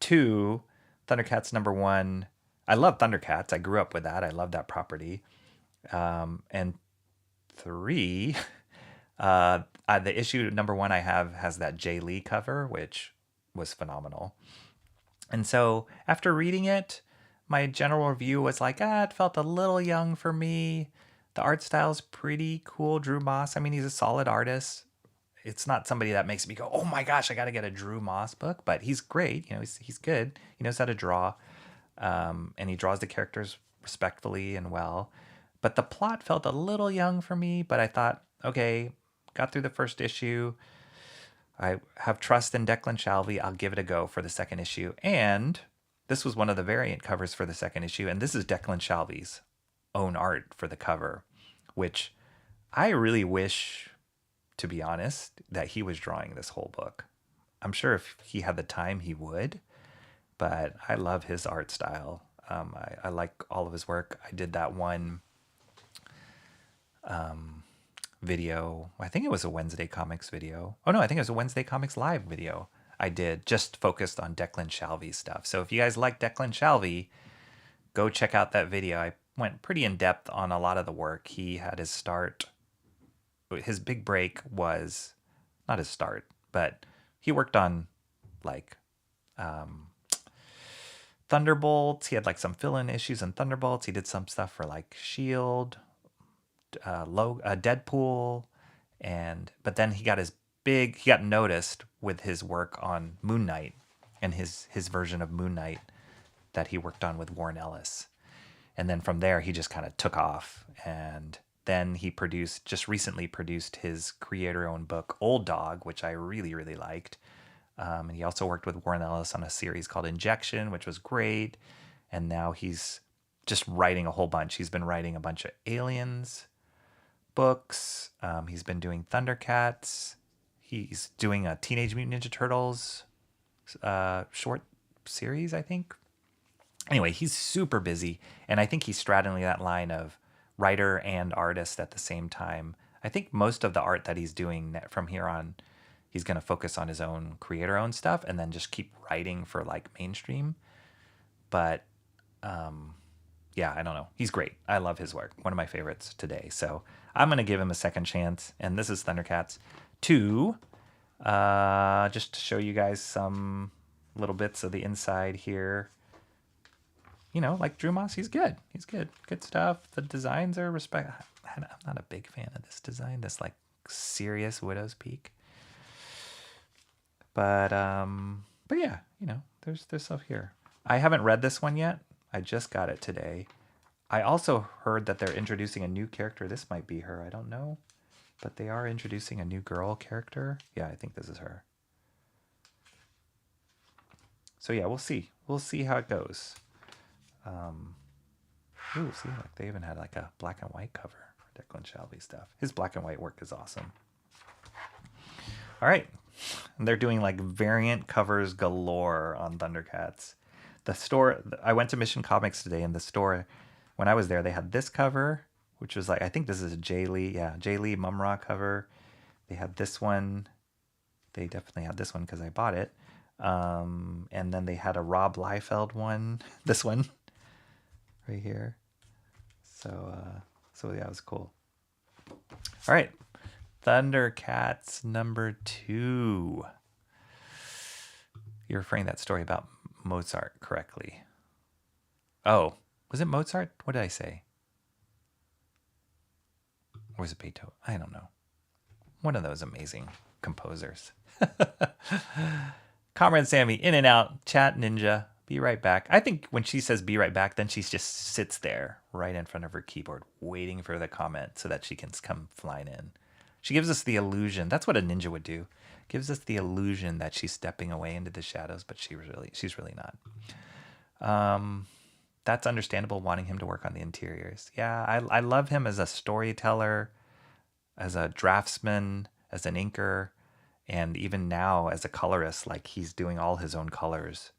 Two, Thundercats #1. I love Thundercats. I grew up with that. I love that property. And three, the issue #1 I have has that Jay Lee cover, which was phenomenal. And so after reading it, my general review was like, it felt a little young for me. The art style's pretty cool. Drew Moss, I mean, he's a solid artist. It's not somebody that makes me go, oh my gosh, I got to get a Drew Moss book, but he's great. You know, he's good. He knows how to draw, and he draws the characters respectfully and well. But the plot felt a little young for me, but I thought, okay, got through the first issue. I have trust in Declan Shalvey. I'll give it a go for the second issue. And this was one of the variant covers for the second issue. And this is Declan Shalvey's own art for the cover, which I really wish, to be honest, that he was drawing this whole book. I'm sure if he had the time, he would. But I love his art style. I like all of his work. I did that one video. I think it was a Wednesday Comics video. Oh no, I think it was a Wednesday Comics Live video I did, just focused on Declan Shalvey stuff. So if you guys like Declan Shalvey, go check out that video. I went pretty in depth on a lot of the work. He had his start. His big break was not his start, but he worked on like Thunderbolts. He had like some fill-in issues in Thunderbolts. He did some stuff for like Shield, Deadpool, but then he got noticed with his work on Moon Knight and his version of Moon Knight that he worked on with Warren Ellis. And then from there he just kind of took off, and then he just recently produced his creator-owned book Old Dog, which I really, really liked. And he also worked with Warren Ellis on a series called Injection, which was great. And now he's just writing a whole bunch. He's been writing a bunch of Aliens books. He's been doing Thundercats. He's doing a Teenage Mutant Ninja Turtles short series, I think. Anyway, he's super busy, and I think he's straddling that line of writer and artist at the same time. I think most of the art that he's doing from here on, he's going to focus on his own creator-owned stuff and then just keep writing for like mainstream. But yeah, I don't know. He's great. I love his work. One of my favorites today. So I'm going to give him a second chance. And this is Thundercats 2. Just to show you guys some little bits of the inside here. You know, like Drew Moss, he's good. He's good. Good stuff. The designs are I'm not a big fan of this design. This like serious Widow's Peak. But yeah, you know, there's stuff here. I haven't read this one yet. I just got it today. I also heard that they're introducing a new character. This might be her. I don't know. But they are introducing a new girl character. Yeah, I think this is her. So yeah, we'll see. We'll see how it goes. Ooh, see, like they even had like a black and white cover for Declan Shalvey stuff. His black and white work is awesome. All right. And they're doing like variant covers galore on Thundercats. The store, I went to Mission Comics today, and the store, when I was there, they had this cover, which was like, I think this is a Jay Lee Mumra cover. They had this one. They definitely had this one because I bought it. And then they had a Rob Liefeld one, this one right here. So yeah, it was cool. All right. Thundercats #2. You're referring that story about Mozart correctly. Oh, was it Mozart? What did I say? Or was it Beethoven? I don't know. One of those amazing composers. Comrade Sammy, in and out. Chat Ninja. Be right back. I think when she says be right back, then she just sits there right in front of her keyboard waiting for the comment so that she can come flying in. She gives us the illusion. That's what a ninja would do. Gives us the illusion that she's stepping away into the shadows, but she's really not. That's understandable, wanting him to work on the interiors. Yeah, I love him as a storyteller, as a draftsman, as an inker, and even now as a colorist. Like, he's doing all his own colors.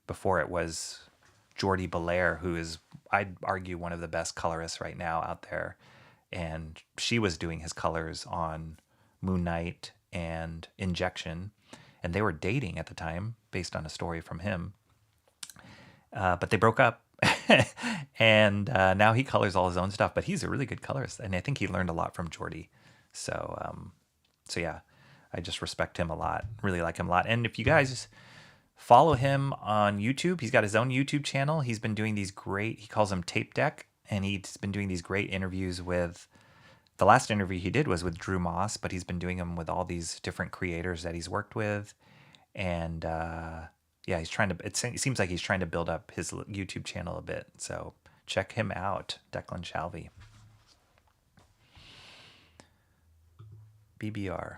Before it was Jordi Belair, who is, I'd argue, one of the best colorists right now out there. And she was doing his colors on Moon Knight and Injection. And they were dating at the time, based on a story from him. But they broke up. And now he colors all his own stuff. But he's a really good colorist. And I think he learned a lot from Jordi. So yeah, I just respect him a lot. Really like him a lot. And if you guys follow him on YouTube, he's got his own YouTube channel. He's been doing these great, he calls them tape deck. And he's been doing these great interviews with, the last interview he did was with Drew Moss, but he's been doing them with all these different creators that he's worked with. And yeah, he's trying to, it seems like he's trying to build up his YouTube channel a bit. So check him out, Declan Shalvey. BBR.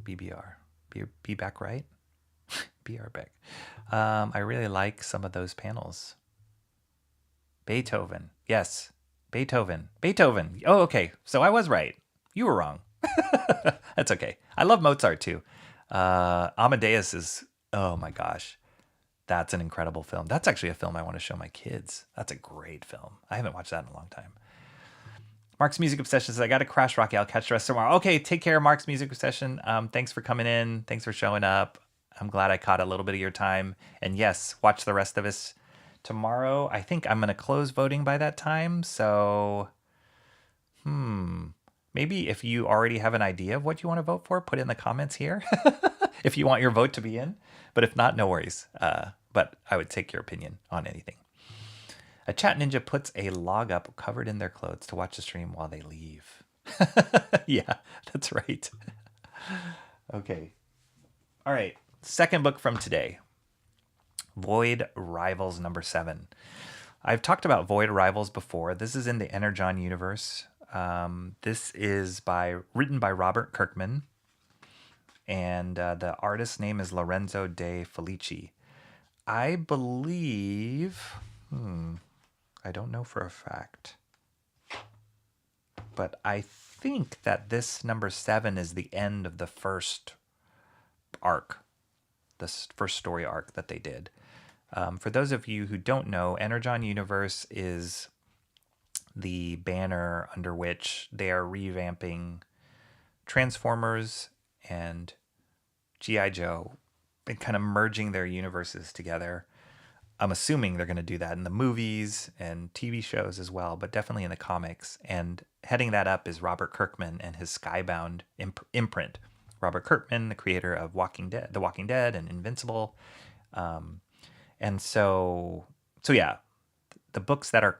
Be back right? BR back. I really like some of those panels. Beethoven. Yes. Beethoven. Oh, okay. So I was right. You were wrong. That's okay. I love Mozart too. Amadeus is, oh my gosh. That's an incredible film. That's actually a film I want to show my kids. That's a great film. I haven't watched that in a long time. Mark's Music Obsession says, I got to crash, Rocky. I'll catch the rest tomorrow. Okay, take care, Mark's Music Obsession. Thanks for coming in. Thanks for showing up. I'm glad I caught a little bit of your time. And yes, watch the rest of us tomorrow. I think I'm going to close voting by that time. So, maybe if you already have an idea of what you want to vote for, put it in the comments here if you want your vote to be in. But if not, no worries. But I would take your opinion on anything. A chat ninja puts a log up covered in their clothes to watch the stream while they leave. Yeah, that's right. Okay. All right. Second book from today. Void Rivals number 7. I've talked about Void Rivals before. This is in the Energon universe. This is written by Robert Kirkman. And the artist's name is Lorenzo De Felici. I believe... I don't know for a fact. But I think that this number 7 is the end of the first arc. This first story arc that they did. For those of you who don't know, Energon Universe is the banner under which they are revamping Transformers and G.I. Joe and kind of merging their universes together. I'm assuming they're going to do that in the movies and TV shows as well, but definitely in the comics. And heading that up is Robert Kirkman and his Skybound imprint. Robert Kirkman, the creator of The Walking Dead and Invincible. And so yeah, the books that are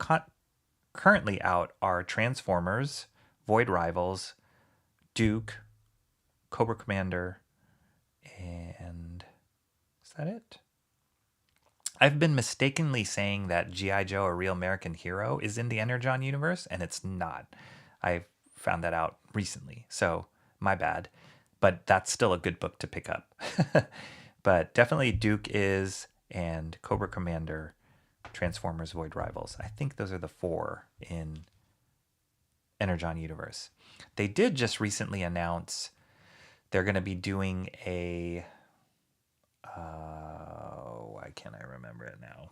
currently out are Transformers, Void Rivals, Duke, Cobra Commander, and is that it? I've been mistakenly saying that G.I. Joe, A Real American Hero, is in the Energon universe, and it's not. I found that out recently, so my bad. But that's still a good book to pick up. But definitely Duke is, and Cobra Commander, Transformers, Void Rivals. I think those are the 4 in Energon universe. They did just recently announce they're going to be doing a... why can't I remember it now?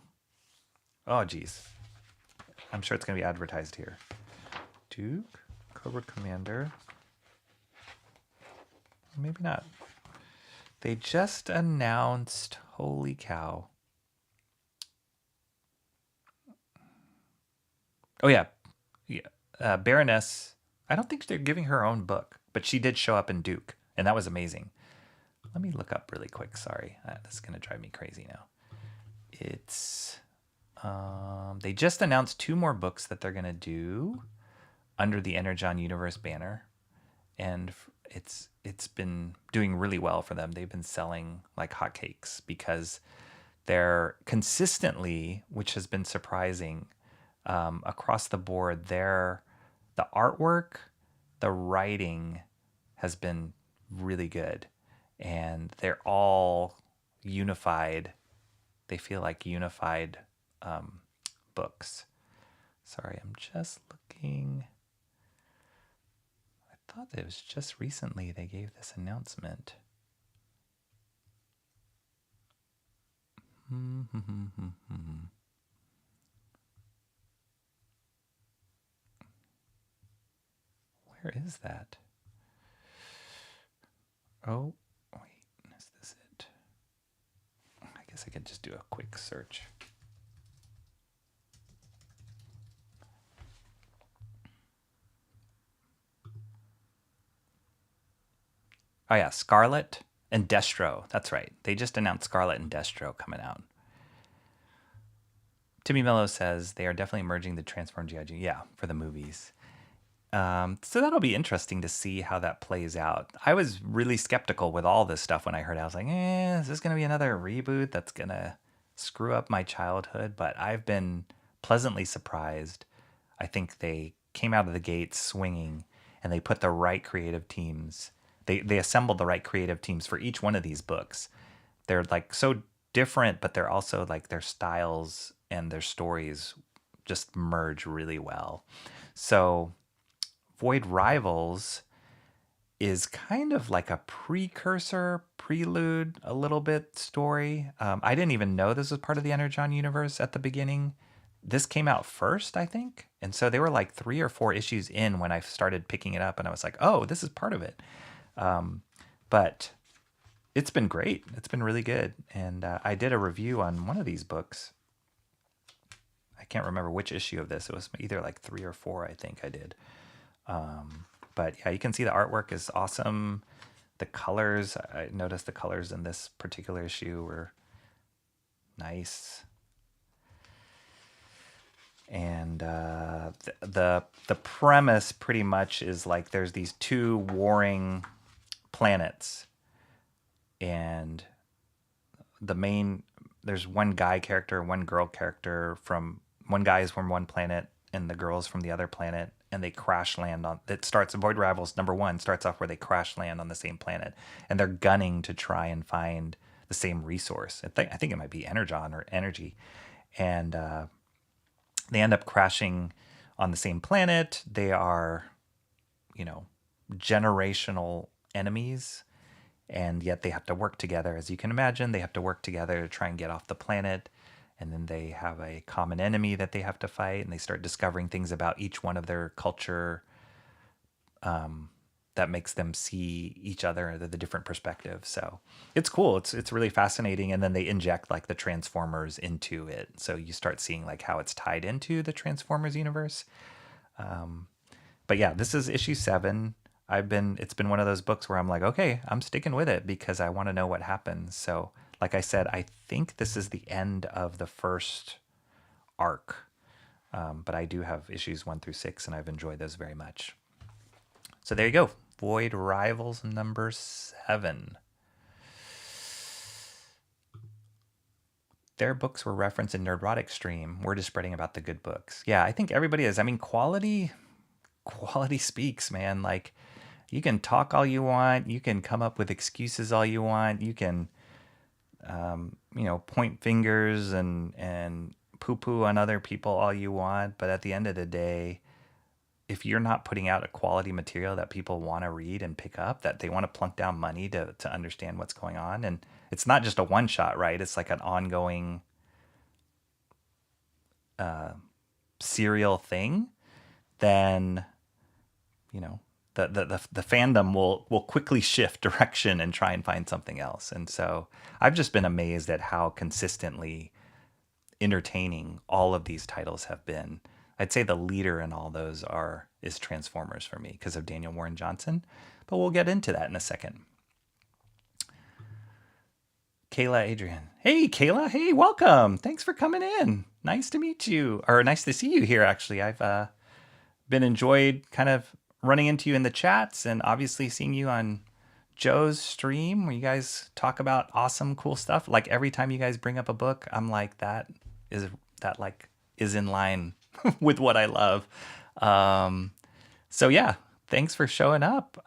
Oh, geez. I'm sure it's going to be advertised here. Duke, Cobra Commander. Maybe not. They just announced, holy cow. Oh, yeah. Baroness, I don't think they're giving her own book, but she did show up in Duke, and that was amazing. Let me look up really quick. Sorry. This is going to drive me crazy now. It's... they just announced 2 more books that they're going to do under the Energon Universe banner. And it's been doing really well for them. They've been selling like hotcakes because they're consistently, which has been surprising, across the board, the artwork, the writing has been really good. And they're all unified. They feel like unified books. Sorry, I'm just looking. I thought it was just recently they gave this announcement. Where is that? Oh, wait, is this it? I guess I could just do a quick search. Oh yeah, Scarlet and Destro. That's right. They just announced Scarlet and Destro coming out. Timmy Mello says they are definitely merging the Transform G.I. Joe. Yeah, for the movies. So that'll be interesting to see how that plays out. I was really skeptical with all this stuff when I heard it. I was like, is this going to be another reboot that's going to screw up my childhood? But I've been pleasantly surprised. I think they came out of the gate swinging, and they put the right creative teams. They assembled the right creative teams for each one of these books. They're like so different, but they're also like their styles and their stories just merge really well. So Void Rivals is kind of like a precursor, prelude, a little bit story. I didn't even know this was part of the Energon universe at the beginning. This came out first, I think. And so they were like 3 or 4 issues in when I started picking it up, and I was like, oh, this is part of it. But it's been great. It's been really good. And I did a review on one of these books. I can't remember which issue of this. It was either like 3 or 4, I think I did. But yeah, you can see the artwork is awesome. The colors, I noticed the colors in this particular issue were nice. And the premise pretty much is like there's these 2 warring planets, and there's one guy character, one girl character. From one guy is from one planet and the girl's from the other planet, and they crash land on it. Starts Void Rivals #1 starts off where they crash land on the same planet, and they're gunning to try and find the same resource. I think it might be energon or energy, and they end up crashing on the same planet. They are, generational enemies, and yet they have to work together. As you can imagine, they have to work together to try and get off the planet. And then they have a common enemy that they have to fight, and they start discovering things about each one of their culture that makes them see each other, the different perspectives. So it's cool. It's really fascinating. And then they inject like the Transformers into it. So you start seeing like how it's tied into the Transformers universe. But yeah, this is issue 7. It's been one of those books where I'm like, okay, I'm sticking with it because I want to know what happens. So like I said, I think this is the end of the first arc. But I do have issues 1 through 6, and I've enjoyed those very much. So there you go. Void Rivals #7. Their books were referenced in Nerdrotic Stream. We're just spreading about the good books. Yeah, I think everybody is. I mean, quality speaks, man. Like, you can talk all you want. You can come up with excuses all you want. You can, point fingers and poo-poo on other people all you want. But at the end of the day, if you're not putting out a quality material that people want to read and pick up, that they want to plunk down money to understand what's going on, and it's not just a one-shot, right? It's like an ongoing serial thing, then, the fandom will quickly shift direction and try and find something else. And so I've just been amazed at how consistently entertaining all of these titles have been. I'd say the leader in all those is Transformers for me because of Daniel Warren Johnson, but we'll get into that in a second. Kayla Adrian. Hey, Kayla. Hey, welcome. Thanks for coming in. Nice to meet you, or nice to see you here, actually. I've been enjoyed kind of running into you in the chats, and obviously seeing you on Joe's stream where you guys talk about awesome, cool stuff. Like every time you guys bring up a book, I'm like, that is in line with what I love. So yeah, thanks for showing up.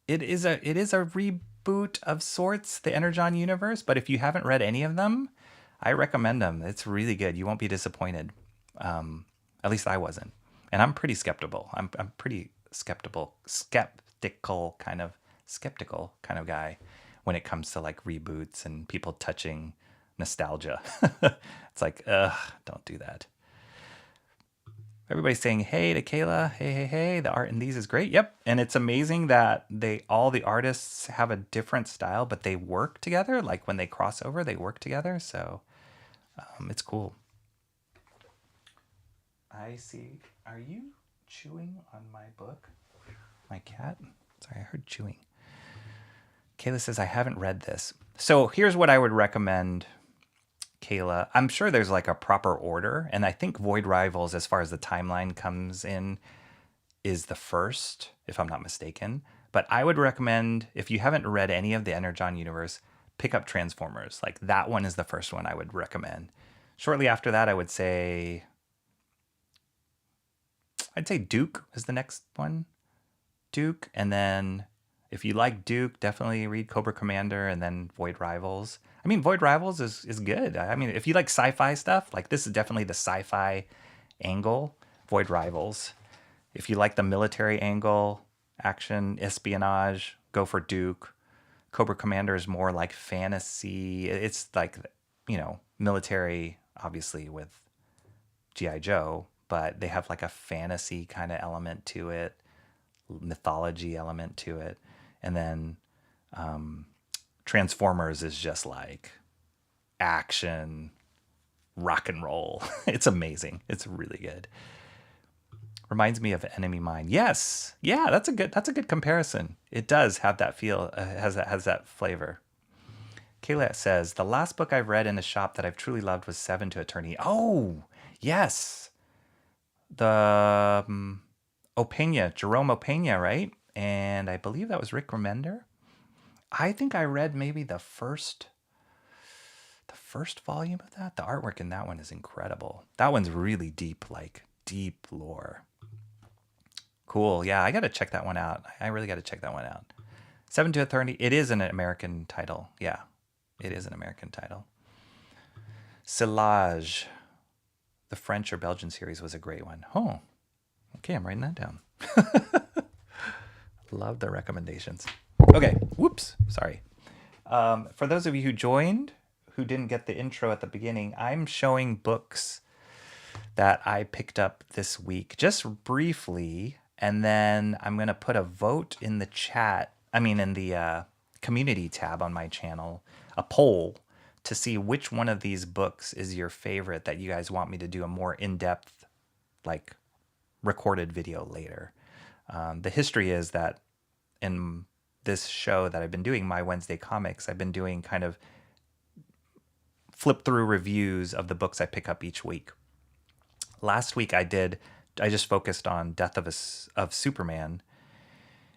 It is a reboot of sorts, the Energon universe, but if you haven't read any of them, I recommend them. It's really good. You won't be disappointed. At least I wasn't. And I'm pretty skeptical. I'm pretty skeptical kind of guy when it comes to like reboots and people touching nostalgia. It's like, don't do that. Everybody's saying hey to Kayla. Hey, hey, hey. The art in these is great. Yep. And it's amazing that all the artists have a different style, but they work together. Like when they cross over, they work together. So it's cool. I see. Are you chewing on my book? My cat? Sorry, I heard chewing. Kayla says, I haven't read this. So here's what I would recommend, Kayla. I'm sure there's like a proper order. And I think Void Rivals, as far as the timeline comes in, is the first, if I'm not mistaken. But I would recommend, if you haven't read any of the Energon universe, pick up Transformers. Like that one is the first one I would recommend. Shortly after that, I'd say Duke is the next one. Duke, and then if you like Duke, definitely read Cobra Commander and then Void Rivals. I mean, Void Rivals is good. I mean, if you like sci-fi stuff, like this is definitely the sci-fi angle, Void Rivals. If you like the military angle, action, espionage, go for Duke. Cobra Commander is more like fantasy. It's like, military, obviously, with G.I. Joe, but they have like a fantasy kind of element to it, mythology element to it. And then Transformers is just like action, rock and roll. It's amazing. It's really good. Reminds me of Enemy Mine. Yes. Yeah, that's a good comparison. It does have that feel, has that flavor. Kayla says, the last book I've read in a shop that I've truly loved was Seven to Eternity. Oh, yes. The Opeña, Jerome Opeña, right? And I believe that was Rick Remender. I think I read maybe the first volume of that. The artwork in that one is incredible. That one's really deep, like deep lore. Cool. Yeah, I got to check that one out. I really got to check that one out. 7 to Eternity. It is an American title. Yeah, it is an American title. Silage, the French or Belgian series, was a great one. Oh, okay, I'm writing that down. Love the recommendations. Okay, whoops, sorry. For those of you who joined, who didn't get the intro at the beginning, I'm showing books that I picked up this week, just briefly, and then I'm going to put a vote in the chat, in the community tab on my channel, a poll to see which one of these books is your favorite that you guys want me to do a more in-depth, like, recorded video later. The history is that in this show that I've been doing, My Wednesday Comics, I've been doing kind of flip through reviews of the books I pick up each week. Last week I just focused on Death of Superman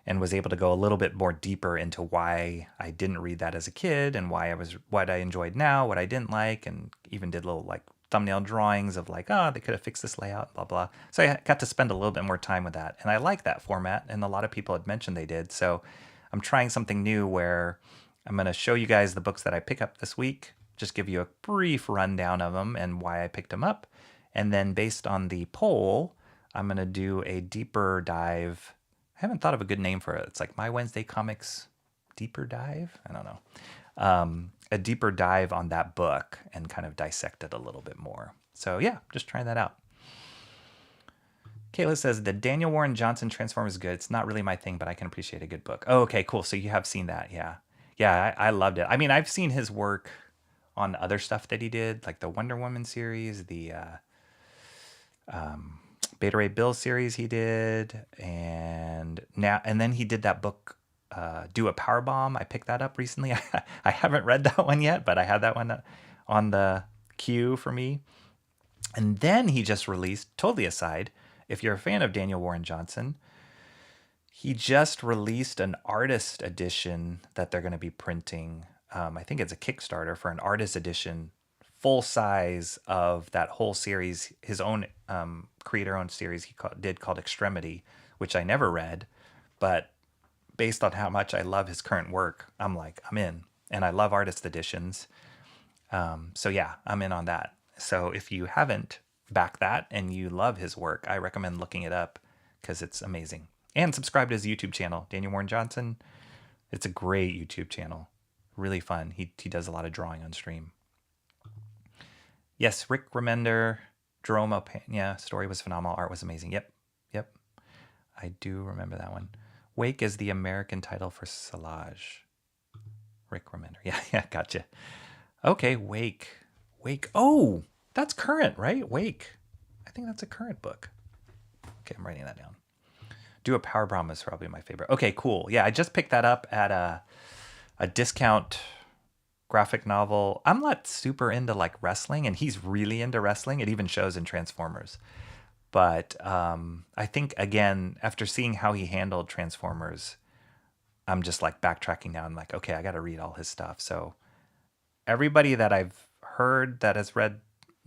and was able to go a little bit more deeper into why I didn't read that as a kid and what I enjoyed now, what I didn't like, and even did little like thumbnail drawings of like, they could have fixed this layout, blah, blah. So I got to spend a little bit more time with that. And I like that format. And a lot of people had mentioned they did. So I'm trying something new where I'm going to show you guys the books that I pick up this week, just give you a brief rundown of them and why I picked them up. And then based on the poll, I'm going to do a deeper dive. I haven't thought of a good name for it. It's like My Wednesday Comics Deeper Dive. I don't know. A deeper dive on that book and kind of dissect it a little bit more. So yeah, just trying that out. Kayla says, the Daniel Warren Johnson Transformers is good. It's not really my thing, but I can appreciate a good book. Oh, okay, cool. So you have seen that. Yeah. Yeah, I loved it. I mean, I've seen his work on other stuff that he did, like the Wonder Woman series, the Beta Ray Bill series he did, and then he did that book, Do a Powerbomb. I picked that up recently. I haven't read that one yet, but I had that one on the queue for me. And then he just released, totally aside, if you're a fan of Daniel Warren Johnson, he just released an artist edition that they're going to be printing. I think it's a Kickstarter for an artist edition, full size of that whole series, his own creator-owned series he did called Extremity, which I never read, but based on how much I love his current work, I'm in. And I love artist editions. So yeah, I'm in on that. So if you haven't backed that and you love his work, I recommend looking it up because it's amazing. And subscribe to his YouTube channel, Daniel Warren Johnson. It's a great YouTube channel. Really fun. He does a lot of drawing on stream. Yes, Rick Remender. Jerome Opeña story was phenomenal. Art was amazing. Yep. Yep. I do remember that one. Wake is the American title for Salage. Rick Remender. Yeah, yeah, gotcha. Okay, Wake. Wake. Oh, that's current, right? Wake. I think that's a current book. Okay, I'm writing that down. Do a Power Bomb is probably my favorite. Okay, cool. Yeah, I just picked that up at a discount graphic novel. I'm not super into like wrestling, and he's really into wrestling. It even shows in Transformers. But I think, again, after seeing how he handled Transformers, I'm just like backtracking now. I'm like, okay, I got to read all his stuff. So everybody that I've heard that has read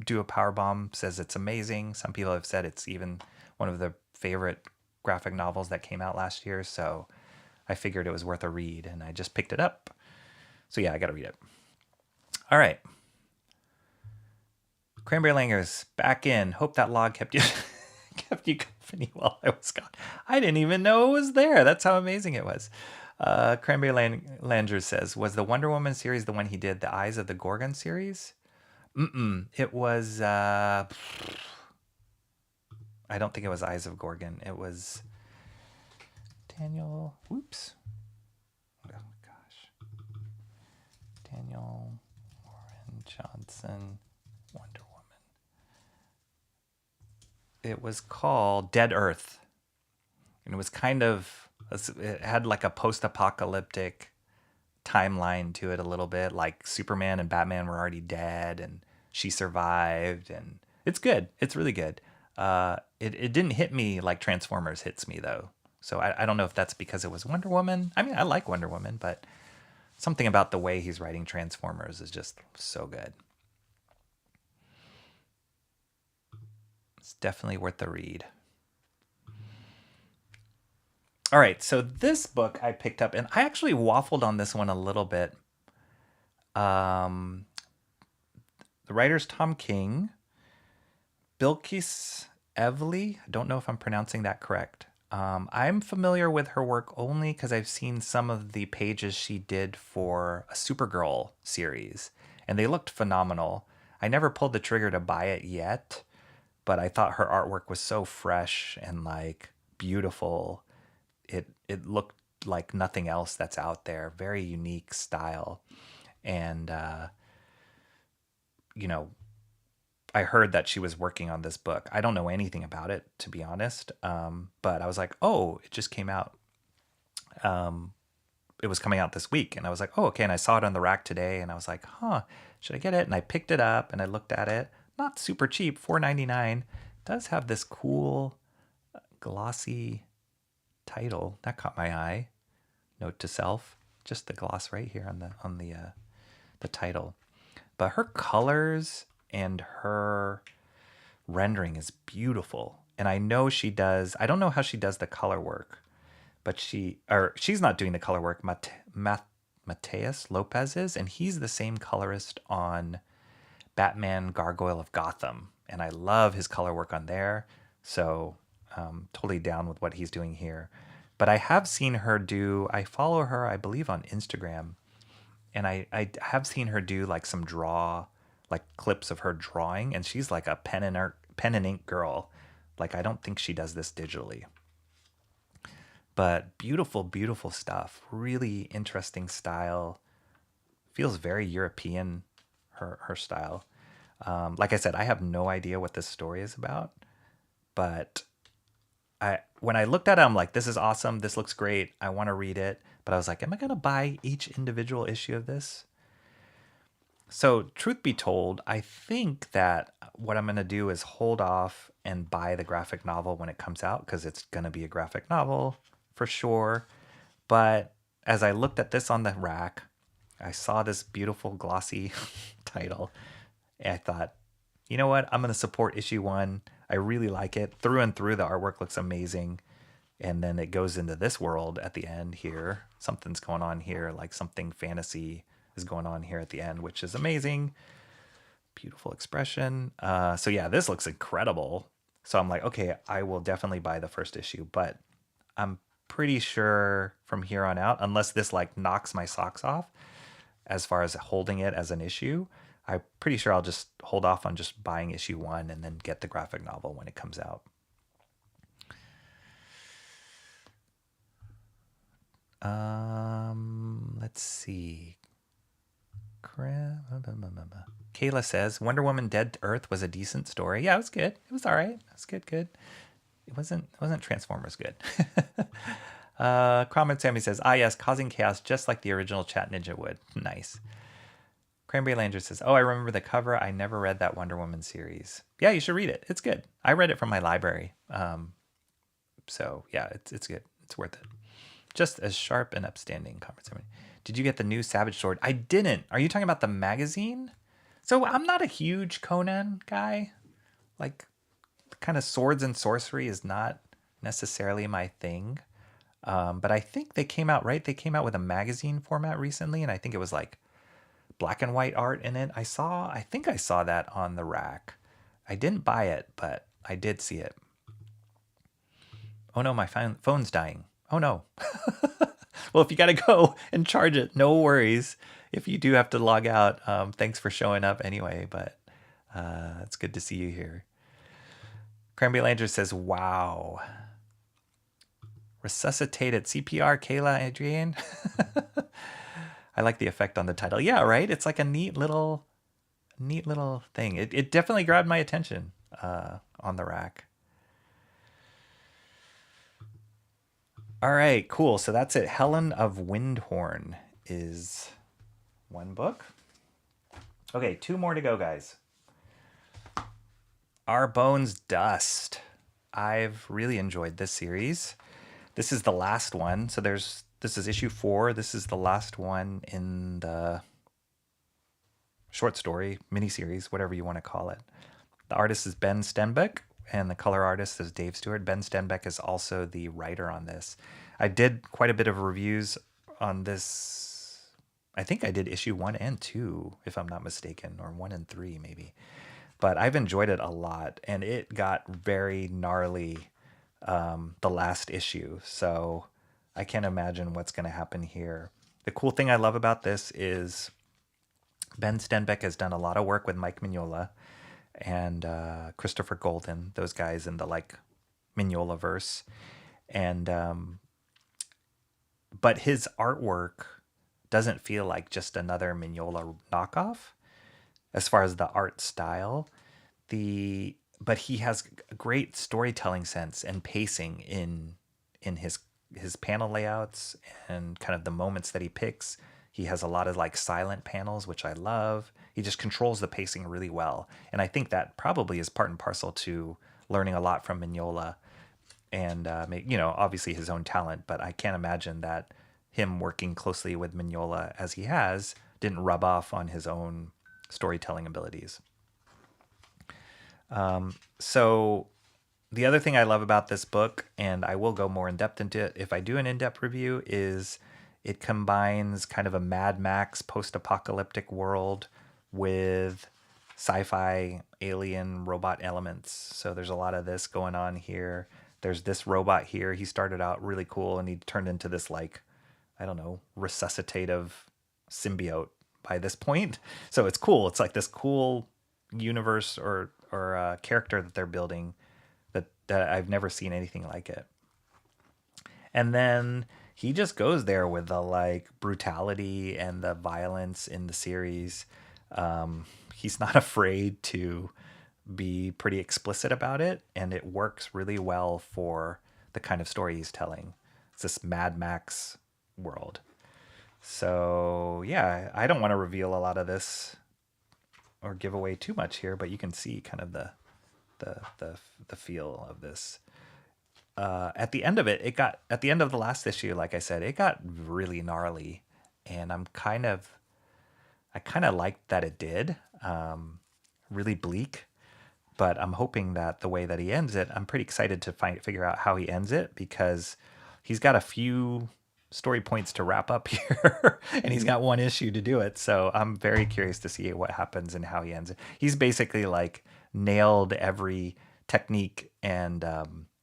Do a Power Bomb says it's amazing. Some people have said it's even one of their favorite graphic novels that came out last year. So I figured it was worth a read, and I just picked it up. So yeah, I got to read it. All right. Cranberry Langers back in. Hope that log kept you kept you company while I was gone. I didn't even know it was there. That's how amazing it was. Cranberry Langers says, was the Wonder Woman series the one he did, the Eyes of the Gorgon series? It was, I don't think it was Eyes of Gorgon. It was Daniel, whoops. Oh gosh. Daniel Warren Johnson, Wonder Woman. It was called Dead Earth. And it was kind of, it had like a post-apocalyptic timeline to it a little bit. Like Superman and Batman were already dead, and she survived, and it's good. It's really good. It didn't hit me like Transformers hits me though. So I don't know if that's because it was Wonder Woman. I mean, I like Wonder Woman, but something about the way he's writing Transformers is just so good. It's definitely worth the read. All right, so this book I picked up, and I actually waffled on this one a little bit. The writer's Tom King. Bilquis Evely. I don't know if I'm pronouncing that correct. I'm familiar with her work only because I've seen some of the pages she did for a Supergirl series, and they looked phenomenal. I never pulled the trigger to buy it yet, but I thought her artwork was so fresh and like beautiful. It looked like nothing else that's out there. Very unique style. And you know, I heard that she was working on this book. I don't know anything about it, to be honest. But I was like, oh, it just came out. It was coming out this week. And I was like, oh, okay. And I saw it on the rack today. And I was like, huh, should I get it? And I picked it up and I looked at it. Not super cheap, $4.99. It does have this cool glossy title. That caught my eye. Note to self. Just the gloss right here on the title. But her colors and her rendering is beautiful. And I know she does, I don't know how she does the color work, but she's not doing the color work. Mateus Lopez is, and he's the same colorist on Batman Gargoyle of Gotham. And I love his color work on there. So totally down with what he's doing here. But I have seen her I follow her, I believe, on Instagram. And I have seen her do like some like clips of her drawing, and she's like a pen and ink girl. Like, I don't think she does this digitally. But beautiful, beautiful stuff. Really interesting style. Feels very European, her style. Like I said, I have no idea what this story is about. But when I looked at it, I'm like, this is awesome. This looks great. I want to read it. But I was like, am I going to buy each individual issue of this? So truth be told, I think that what I'm going to do is hold off and buy the graphic novel when it comes out, because it's going to be a graphic novel for sure. But as I looked at this on the rack, I saw this beautiful glossy title. And I thought, you know what? I'm going to support issue 1. I really like it. Through and through, the artwork looks amazing. And then it goes into this world at the end here. Something's going on here, like something fantasy is going on here at the end, which is amazing. Beautiful expression. So yeah, this looks incredible. So I'm like, okay, I will definitely buy the first issue, but I'm pretty sure from here on out, unless this like knocks my socks off as far as holding it as an issue, I'm pretty sure I'll just hold off on just buying issue 1 and then get the graphic novel when it comes out. Let's see. Kayla says Wonder Woman Dead to Earth was a decent story. Yeah, it was good. It was all right. It was good. It wasn't Transformers good. Cromwell Sammy says, yes, causing chaos just like the original Chat Ninja would. Nice. Cranberry Lander says, I remember the cover. I never read that Wonder Woman series. Yeah, you should read it. It's good. I read it from my library. So yeah, it's good. It's worth it. Just as sharp and upstanding. Did you get the new Savage Sword? I didn't. Are you talking about the magazine? So I'm not a huge Conan guy. Like, kind of swords and sorcery is not necessarily my thing. But I think they came out, right? They came out with a magazine format recently, and I think it was like black and white art in it. I think I saw that on the rack. I didn't buy it, but I did see it. Oh no, my phone's dying. Oh no. Well, if you got to go and charge it, no worries. If you do have to log out, thanks for showing up anyway, but it's good to see you here. Cranberry Lander says, wow. Resuscitated CPR, Kayla, Adrienne. I like the effect on the title. Yeah, right? It's like a neat little thing. It definitely grabbed my attention on the rack. All right, cool. So that's it. Helen of Windhorn is one book. Okay, 2 more to go, guys. Our Bones Dust. I've really enjoyed this series. This is the last one. So this is issue 4. This is the last one in the short story, miniseries, whatever you want to call it. The artist is Ben Stenbeck, and the color artist is Dave Stewart. Ben Stenbeck is also the writer on this. I did quite a bit of reviews on this. I think I did issue 1 and 2, if I'm not mistaken, or 1 and 3 maybe. But I've enjoyed it a lot, and it got very gnarly the last issue. So I can't imagine what's going to happen here. The cool thing I love about this is Ben Stenbeck has done a lot of work with Mike Mignola and Christopher Golden, those guys in the like Mignola verse. And but his artwork doesn't feel like just another Mignola knockoff as far as the art style. But he has great storytelling sense and pacing in his panel layouts and kind of the moments that he picks. He has a lot of like silent panels, which I love. He just controls the pacing really well. And I think that probably is part and parcel to learning a lot from Mignola and, obviously his own talent. But I can't imagine that him working closely with Mignola as he has didn't rub off on his own storytelling abilities. So the other thing I love about this book, and I will go more in depth into it if I do an in-depth review, is it combines kind of a Mad Max post-apocalyptic world with sci-fi alien robot elements. So there's a lot of this going on here. There's this robot here. He started out really cool and he turned into this like, I don't know, resuscitative symbiote by this point. So it's cool. It's like this cool universe or character that they're building that I've never seen anything like it. And then he just goes there with the like brutality and the violence in the series. He's not afraid to be pretty explicit about it, and it works really well for the kind of story he's telling. It's this Mad Max world. So yeah, I don't want to reveal a lot of this or give away too much here, but you can see kind of the feel of this. At the end of it, at the end of the last issue, like I said, it got really gnarly, and I kind of liked that it did. Really bleak, but I'm hoping that the way that he ends it, I'm pretty excited to figure out how he ends it, because he's got a few story points to wrap up here and he's got 1 issue to do it. So I'm very curious to see what happens and how he ends it. He's basically like nailed every technique and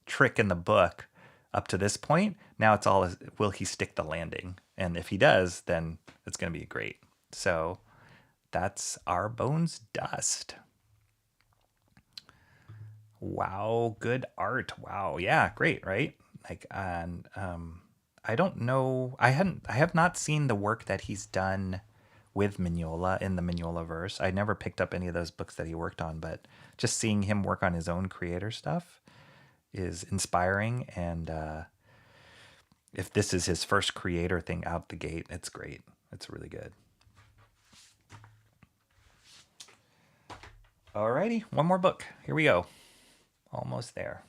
trick in the book up to this point. Now it's all, will he stick the landing? And if he does, then it's going to be great. So That's Our Bones Dust. Wow, good art. Wow, yeah, great, right? Like, and I don't know. I have not seen the work that he's done with Mignola in the Mignola verse. I never picked up any of those books that he worked on, but just seeing him work on his own creator stuff is inspiring. And if this is his first creator thing out the gate, it's great. It's really good. Alrighty, one more book. Here we go. Almost there.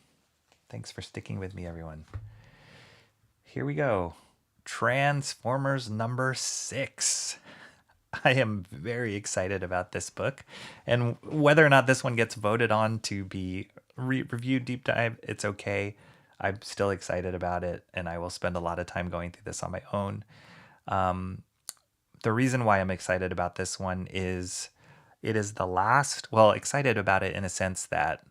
Thanks for sticking with me, everyone. Here we go. Transformers number 6. I am very excited about this book. And whether or not this one gets voted on to be reviewed deep dive, it's okay. I'm still excited about it, and I will spend a lot of time going through this on my own. The reason why I'm excited about this one is it is the last, well, excited about it in a sense that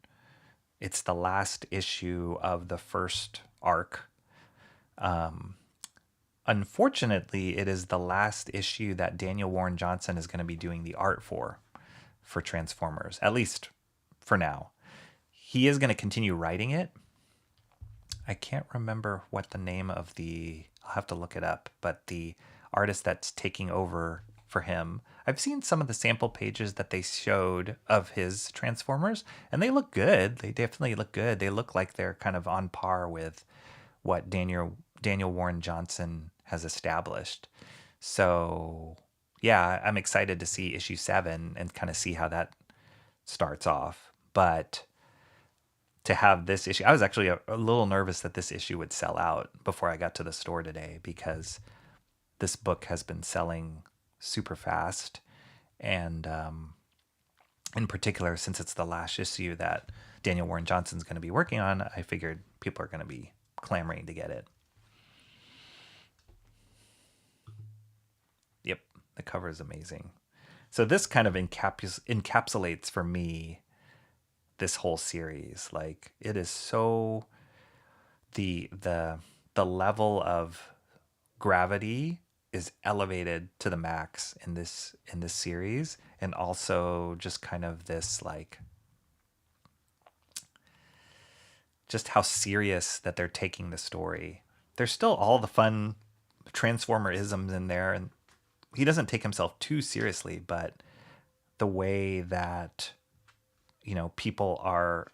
it's the last issue of the first arc. Unfortunately, it is the last issue that Daniel Warren Johnson is going to be doing the art for Transformers, at least for now. He is going to continue writing it. I can't remember what the name of I'll have to look it up, but the artist that's taking over for him. I've seen some of the sample pages that they showed of his Transformers, and they look good. They definitely look good. They look like they're kind of on par with what Daniel Warren Johnson has established. So, yeah, I'm excited to see issue 7 and kind of see how that starts off. But to have this issue, I was actually a little nervous that this issue would sell out before I got to the store today, because this book has been selling super fast. And in particular, since it's the last issue that Daniel Warren Johnson's going to be working on, I figured people are going to be clamoring to get it. Yep, the cover is amazing. So this kind of encapsulates for me this whole series. Like, it is so the level of gravity is elevated to the max in this series, and also just kind of this, like, just how serious that they're taking the story. There's still all the fun Transformer-isms in there, and he doesn't take himself too seriously, but the way that, you know,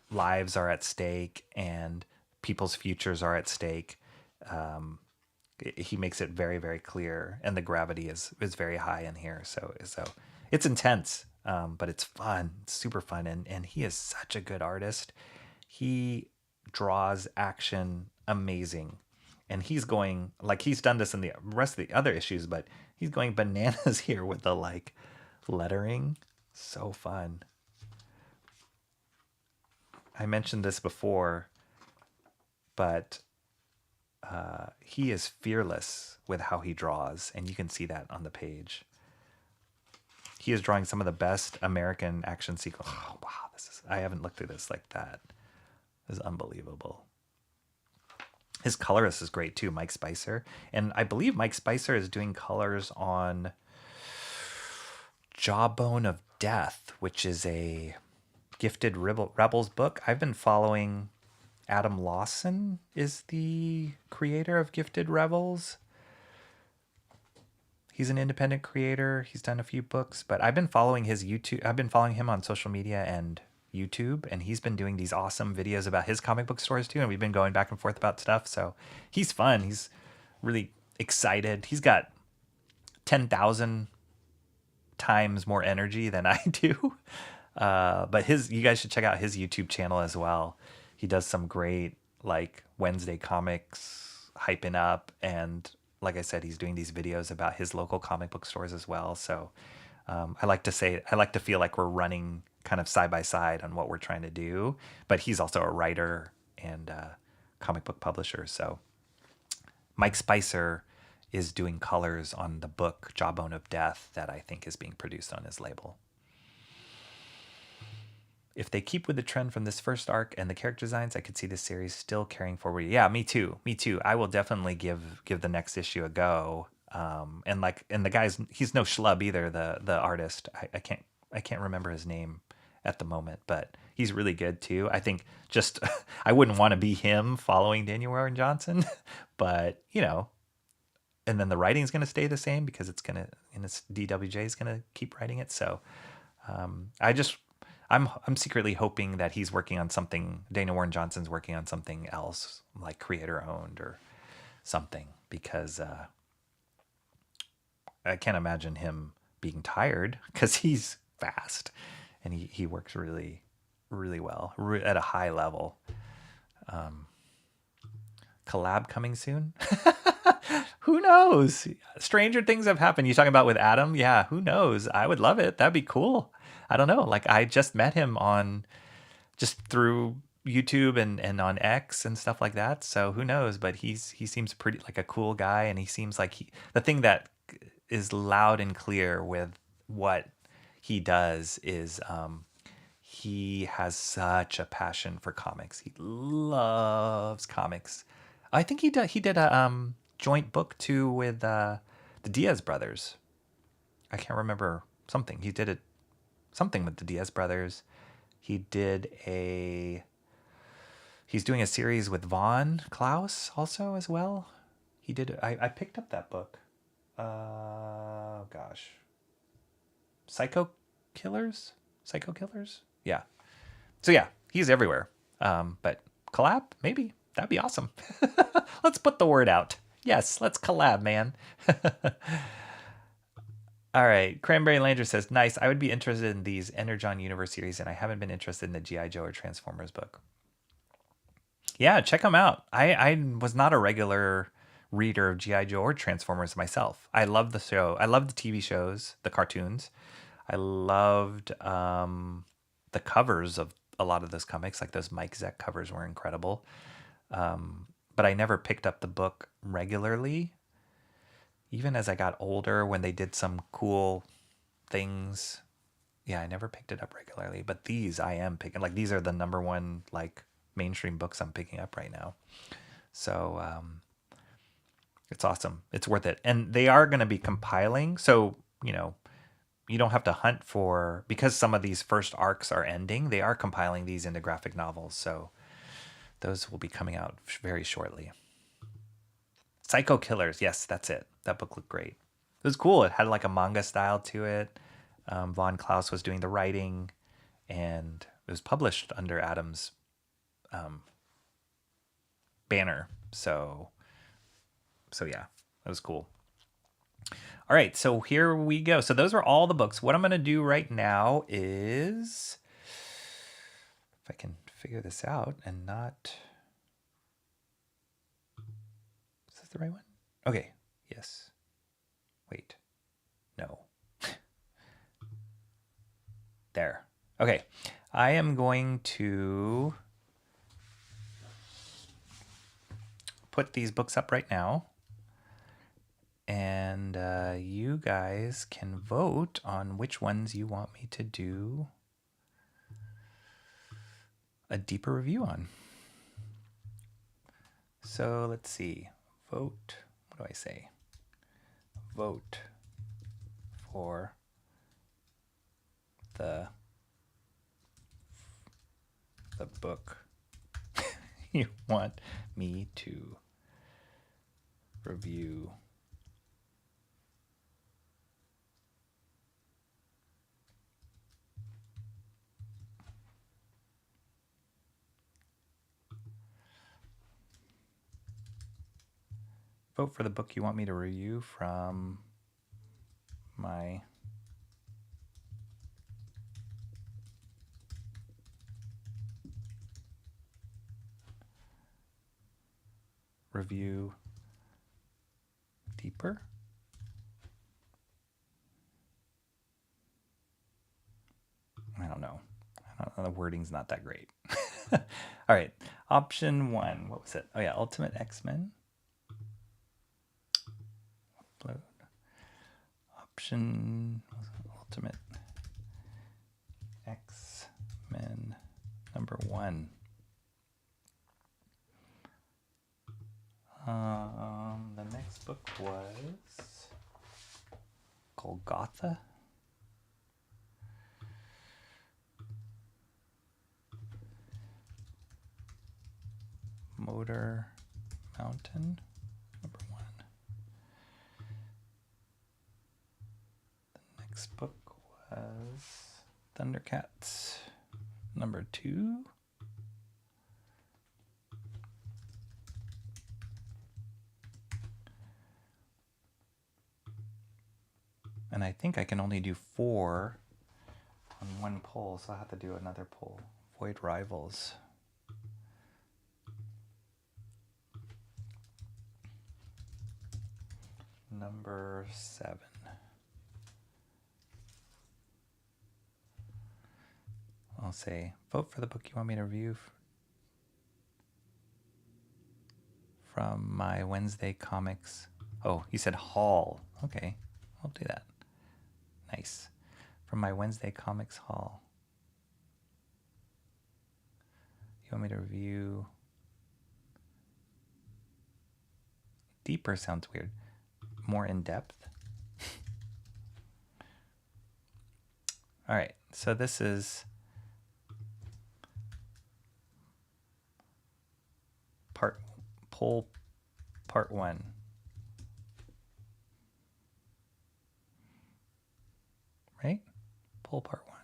lives are at stake and people's futures are at stake, he makes it very, very clear, and the gravity is very high in here. So it's intense, but it's fun. It's super fun, and he is such a good artist. He draws action amazing, and he's going, like, he's done this in the rest of the other issues, but he's going bananas here with the, like, lettering. So fun. I mentioned this before, but he is fearless with how he draws, and you can see that on the page. He is drawing some of the best American action sequences. Oh, wow, I haven't looked through this like that. This is unbelievable. His colorist is great too, Mike Spicer. And I believe Mike Spicer is doing colors on Jawbone of Death, which is a Gifted Rebels book. I've been following Adam Lawson, is the creator of Gifted Rebels. He's an independent creator. He's done a few books, but I've been following his YouTube. I've been following him on social media and YouTube, and he's been doing these awesome videos about his comic book stores too, and we've been going back and forth about stuff. So he's fun. He's really excited. He's got 10,000 times more energy than I do. But you guys should check out his YouTube channel as well. He does some great, like, Wednesday comics, hyping up, and like I said, he's doing these videos about his local comic book stores as well. So I like to feel like we're running kind of side by side on what we're trying to do. But he's also a writer and comic book publisher. So Mike Spicer is doing colors on the book Jawbone of Death that I think is being produced on his label. If they keep with the trend from this first arc and the character designs, I could see this series still carrying forward. Yeah, me too. I will definitely give the next issue a go. And the guy's, he's no schlub either. The artist, I can't remember his name at the moment, but he's really good too. I think just I wouldn't want to be him following Daniel Warren Johnson, but you know, and then the writing's going to stay the same because it's going to, and it's DWJ is going to keep writing it. So I'm secretly hoping that he's working on something. Daniel Warren Johnson's working on something else, like creator owned or something, because I can't imagine him being tired because he's fast and he works really, really well at a high level. Collab coming soon. Who knows? Stranger things have happened. You talking about with Adam? Yeah, who knows? I would love it. That'd be cool. I don't know. Like I just met him on just through YouTube and on X and stuff like that. So who knows? But he seems pretty like a cool guy, and he seems like the thing that is loud and clear with what he does is he has such a passion for comics. He loves comics. I think he did a joint book too with the Diaz brothers. I can't remember something. He did something with the Diaz brothers. He's doing a series with Von Klaus also as well. He did. I picked up that book. Gosh. Psycho Killers? Yeah. So yeah, he's everywhere. But collab, maybe. That'd be awesome. Let's put the word out. Yes, let's collab, man. All right. Cranberry Lander says, nice. I would be interested in these Energon Universe series, and I haven't been interested in the G.I. Joe or Transformers book. Yeah, check them out. I was not a regular reader of G.I. Joe or Transformers myself. I love the show. I love the TV shows, the cartoons. I loved the covers of a lot of those comics. Like those Mike Zeck covers were incredible. But I never picked up the book regularly. Even as I got older, when they did some cool things, yeah, I never picked it up regularly. But these I am picking. Like these are the number one like mainstream books I'm picking up right now. So it's awesome. It's worth it. And they are going to be compiling. So, you know, you don't have to hunt for, because some of these first arcs are ending, they are compiling these into graphic novels. So those will be coming out very shortly. Psycho Killers. Yes, that's it. That book looked great. It was cool. It had like a manga style to it. Von Klaus was doing the writing, and it was published under Adam's banner. So yeah, that was cool. All right, so here we go. So those are all the books. What I'm going to do right now is, if I can figure this out and not... Is this the right one? Okay, yes. Wait, no. There. Okay, I am going to put these books up right now. And you guys can vote on which ones you want me to do a deeper review on. So let's see. Vote. What do I say? Vote for the book you want me to review. Vote for the book you want me to review from my review deeper. I don't know. The wording's not that great. All right. Option 1. What was it? Oh yeah, Ultimate X-Men. Upload. Option Ultimate X-Men number 1. The next book was Golgotha. Motor Mountain, number 1. The next book was Thundercats, number 2. And I think I can only do 4 on one poll, so I'll have to do another poll. Void Rivals. Number 7. I'll say, vote for the book you want me to review from my Wednesday comics. Oh, you said haul. Okay, I'll do that. Nice. From my Wednesday comics haul. You want me to review? Deeper sounds weird. More in depth. All right, so this is poll part 1. Right? Poll part 1.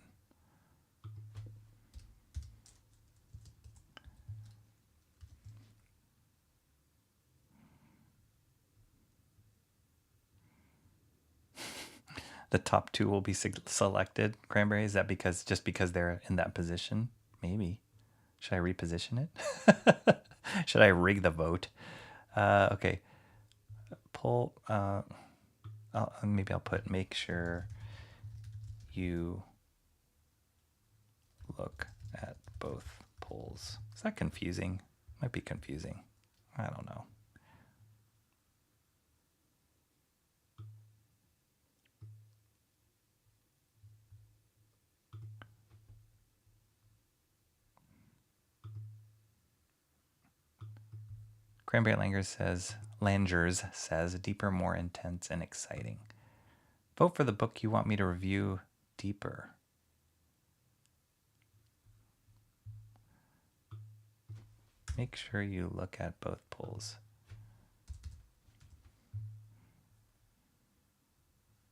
The top 2 will be selected. Cranberry, is that just because they're in that position? Maybe. Should I reposition it? Should I rig the vote? Okay. Poll. Maybe I'll put make sure you look at both polls. Is that confusing? Might be confusing. I don't know. Cranberry Langers says, deeper, more intense, and exciting. Vote for the book you want me to review deeper. Make sure you look at both polls.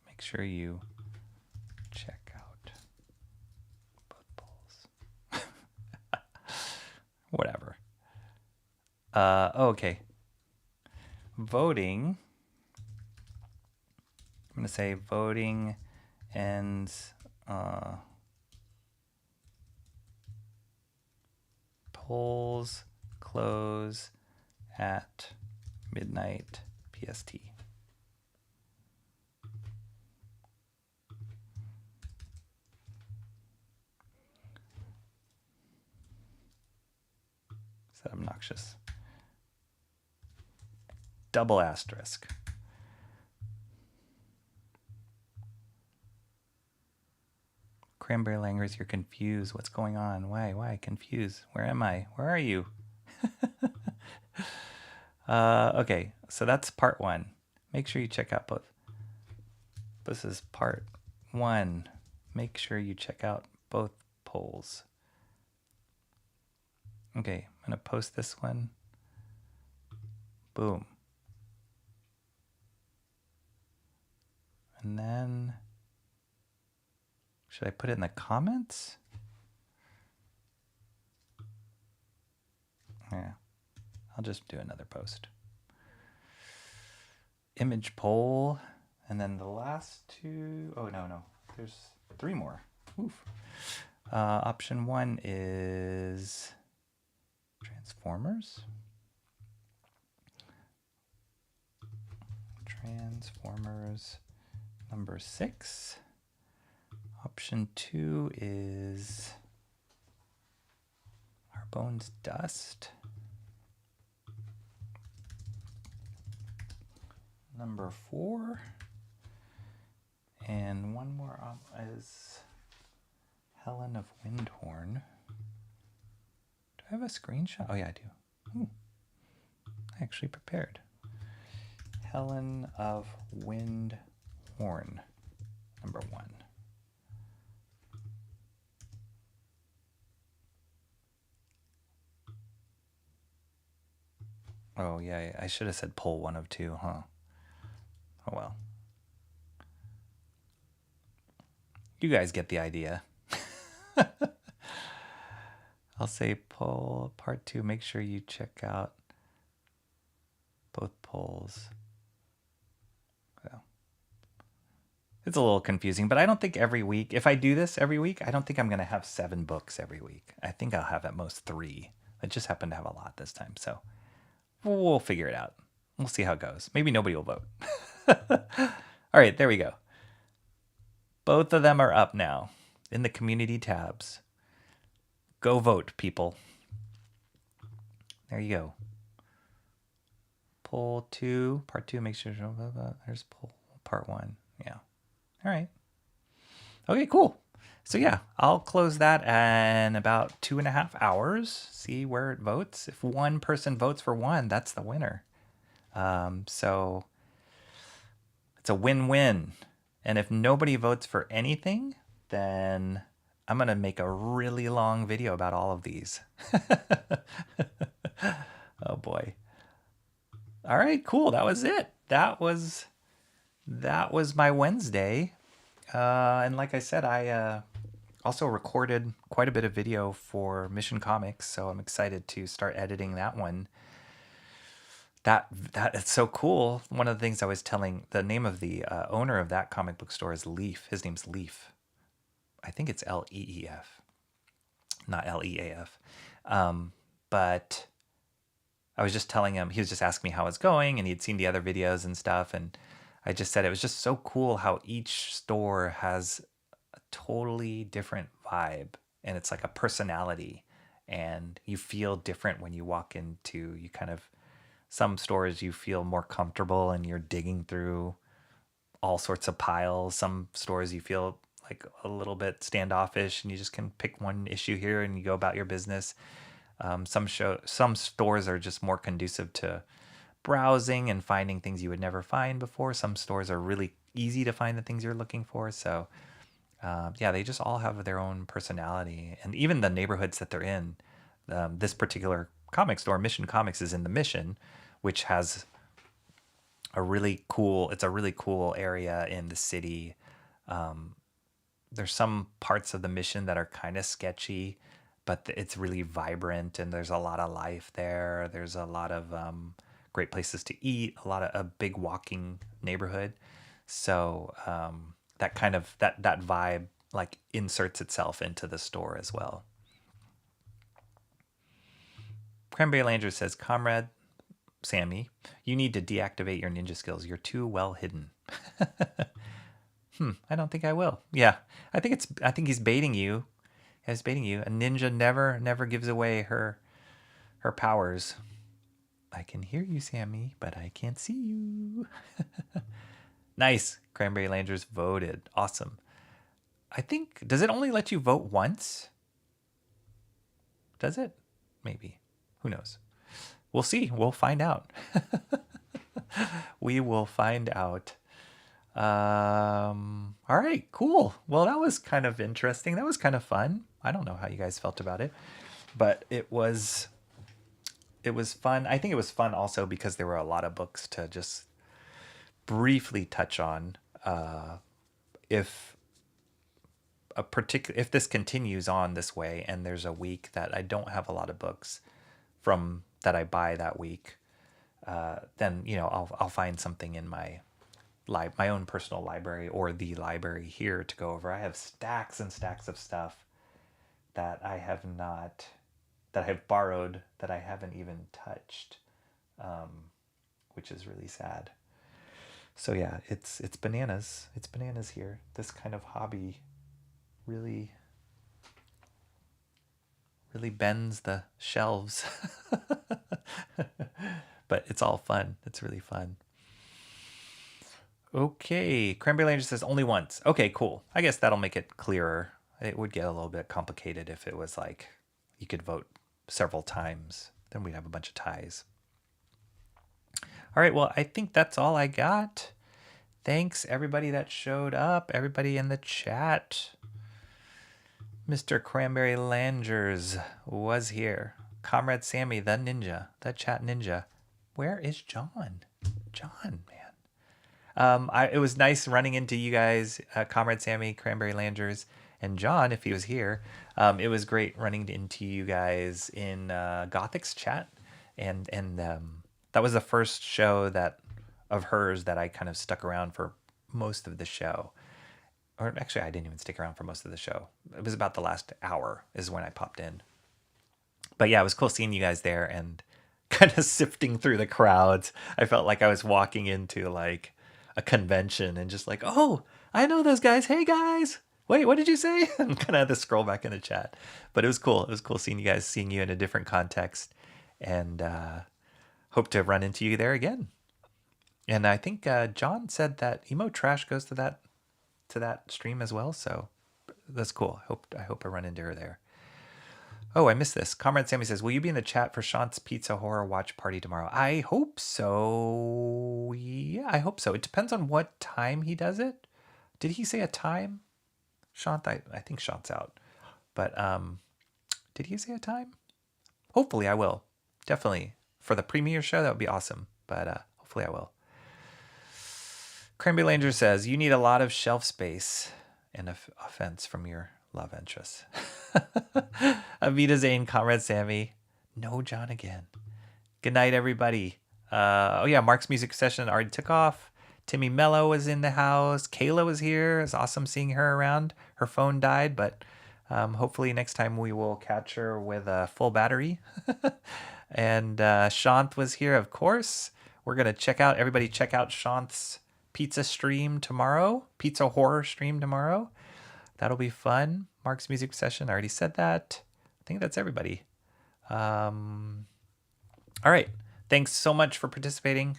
Make sure you check out both polls. Whatever. Okay. Voting. I'm going to say voting ends. Polls close at midnight PST. Is that obnoxious? Double asterisk. Cranberry Langers, you're confused. What's going on? Why confused? Where am I? Where are you? Okay, so that's part 1. Make sure you check out both. This is part 1. Make sure you check out both polls. Okay, I'm going to post this one. Boom. And then, should I put it in the comments? Yeah, I'll just do another post. Image poll, and then the last 2, oh no, there's 3 more. Oof. Option 1 is Transformers. Transformers number 6. Option 2 is Our Bones Dust. Number 4. And one more is Helen of Windhorn. Do I have a screenshot? Oh yeah, I do. Ooh, I actually prepared. Helen of Windhorn. Number 1. Oh, yeah, I should have said poll 1 of 2, huh? Oh, well. You guys get the idea. I'll say poll part 2. Make sure you check out both polls. Well, it's a little confusing, but I don't think every week, if I do this every week, I don't think I'm going to have 7 books every week. I think I'll have at most 3. I just happen to have a lot this time, so we'll figure it out. We'll see how it goes. Maybe nobody will vote. All right, there we go. Both of them are up now in the community tabs. Go vote, people. There you go. Poll 2, part 2, make sure, there's poll part 1. Yeah. All right. Okay, cool. So yeah, I'll close that in about 2.5 hours. See where it votes. If one person votes for one, that's the winner. So it's a win-win. And if nobody votes for anything, then I'm going to make a really long video about all of these. Oh boy. All right, cool. That was it. That was my Wednesday. And like I said, I also recorded quite a bit of video for Mission Comics, so I'm excited to start editing that one. That it's so cool. One of the things I was telling, the name of the owner of that comic book store is Leaf. His name's Leaf. I think it's L-E-E-F, not L-E-A-F. But I was just telling him, he was just asking me how it's going, and he'd seen the other videos and stuff, and I just said it was just so cool how each store has a totally different vibe, and it's like a personality, and you feel different when you walk into, you kind of, some stores you feel more comfortable and you're digging through all sorts of piles. Some stores you feel like a little bit standoffish and you just can pick one issue here and you go about your business. Some stores are just more conducive to browsing and finding things you would never find before. Some stores are really easy to find the things you're looking for. So yeah, they just all have their own personality, and even the neighborhoods that they're in. This particular comic store, Mission Comics, is in the Mission, which has a really cool area in the city. There's some parts of the Mission that are kind of sketchy, but it's really vibrant and there's a lot of life there. There's a lot of great places to eat, a big walking neighborhood. So that kind of that vibe like inserts itself into the store as well. Cranberry Langer says, Comrade Sammy, you need to deactivate your ninja skills. You're too well hidden. I don't think I will. Yeah, I think he's baiting you. He's baiting you. A ninja never gives away her powers. I can hear you, Sammy, but I can't see you. Nice. Cranberry Langer's voted. Awesome. I think, does it only let you vote once? Does it? Maybe. Who knows? We'll see. We'll find out. We will find out. All right, cool. Well, that was kind of interesting. That was kind of fun. I don't know how you guys felt about it, but it was fun. I think it was fun also because there were a lot of books to just briefly touch on. If this continues on this way and there's a week that I don't have a lot of books from that I buy that week, then I'll find something in my own personal library or the library here to go over. I have stacks and stacks of stuff that I have borrowed that I haven't even touched, which is really sad. So yeah, it's bananas. It's bananas here. This kind of hobby really bends the shelves. But it's all fun. It's really fun. Okay, Cranberry Langer says only once. Okay, cool. I guess that'll make it clearer. It would get a little bit complicated if it was like you could vote several times. Then we'd have a bunch of ties. All right, well, I think that's all I got. Thanks everybody that showed up, everybody in the chat. Mr. Cranberry Langers was here. Comrade Sammy, the ninja, the chat ninja. Where is John? John, man. It was nice running into you guys, Comrade Sammy, Cranberry Langers, and John, if he was here. It was great running into you guys in Gothic's chat, and that was the first show of hers that I kind of stuck around for most of the show. Or actually, I didn't even stick around for most of the show. It was about the last hour is when I popped in. But yeah, it was cool seeing you guys there and kind of sifting through the crowds. I felt like I was walking into like a convention and just like, oh, I know those guys. Hey guys, wait, what did you say? And kind of had to scroll back in the chat. But it was cool. It was cool seeing you guys, seeing you in a different context, and hope to run into you there again. And I think John said that Emo Trash goes to that stream as well, so that's cool. I hope I run into her there. Oh, I missed this. Comrade Sammy says, will you be in the chat for Shant's Pizza Horror Watch Party tomorrow? I hope so. Yeah, I hope so. It depends on what time he does it. Did he say a time? Shant, I think Shant's out. But did he say a time? Hopefully I will. Definitely. For the premiere show, that would be awesome. But hopefully I will. Cranberry Langer says, you need a lot of shelf space and offense from your love interest. Avita Zane, Comrade Sammy. No John again. Good night, everybody. Oh yeah, Mark's music session already took off. Timmy Mello was in the house. Kayla was here. It's awesome seeing her around. Her phone died, but hopefully next time we will catch her with a full battery. And Shant was here, of course. We're going to everybody check out Shant's pizza horror stream tomorrow. That'll be fun. Mark's music session, I already said that. I think that's everybody. All right. Thanks so much for participating.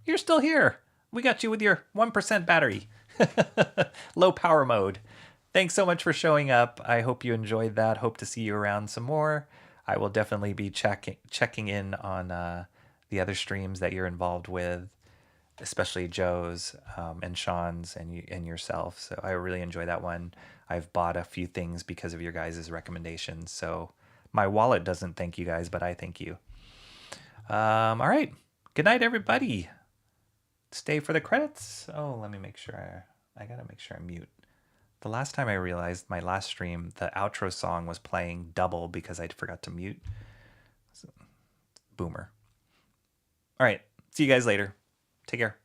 You're still here. We got you with your 1% battery. Low power mode. Thanks so much for showing up. I hope you enjoyed that. Hope to see you around some more. I will definitely be checking in on the other streams that you're involved with, especially Joe's and Sean's and yourself. So I really enjoy that one. I've bought a few things because of your guys' recommendations. So my wallet doesn't thank you guys, but I thank you. All right. Good night, everybody. Stay for the credits. Oh, let me make sure. I got to make sure I mute. The last time I realized my last stream, the outro song was playing double because I forgot to mute. So, boomer. All right. See you guys later. Take care.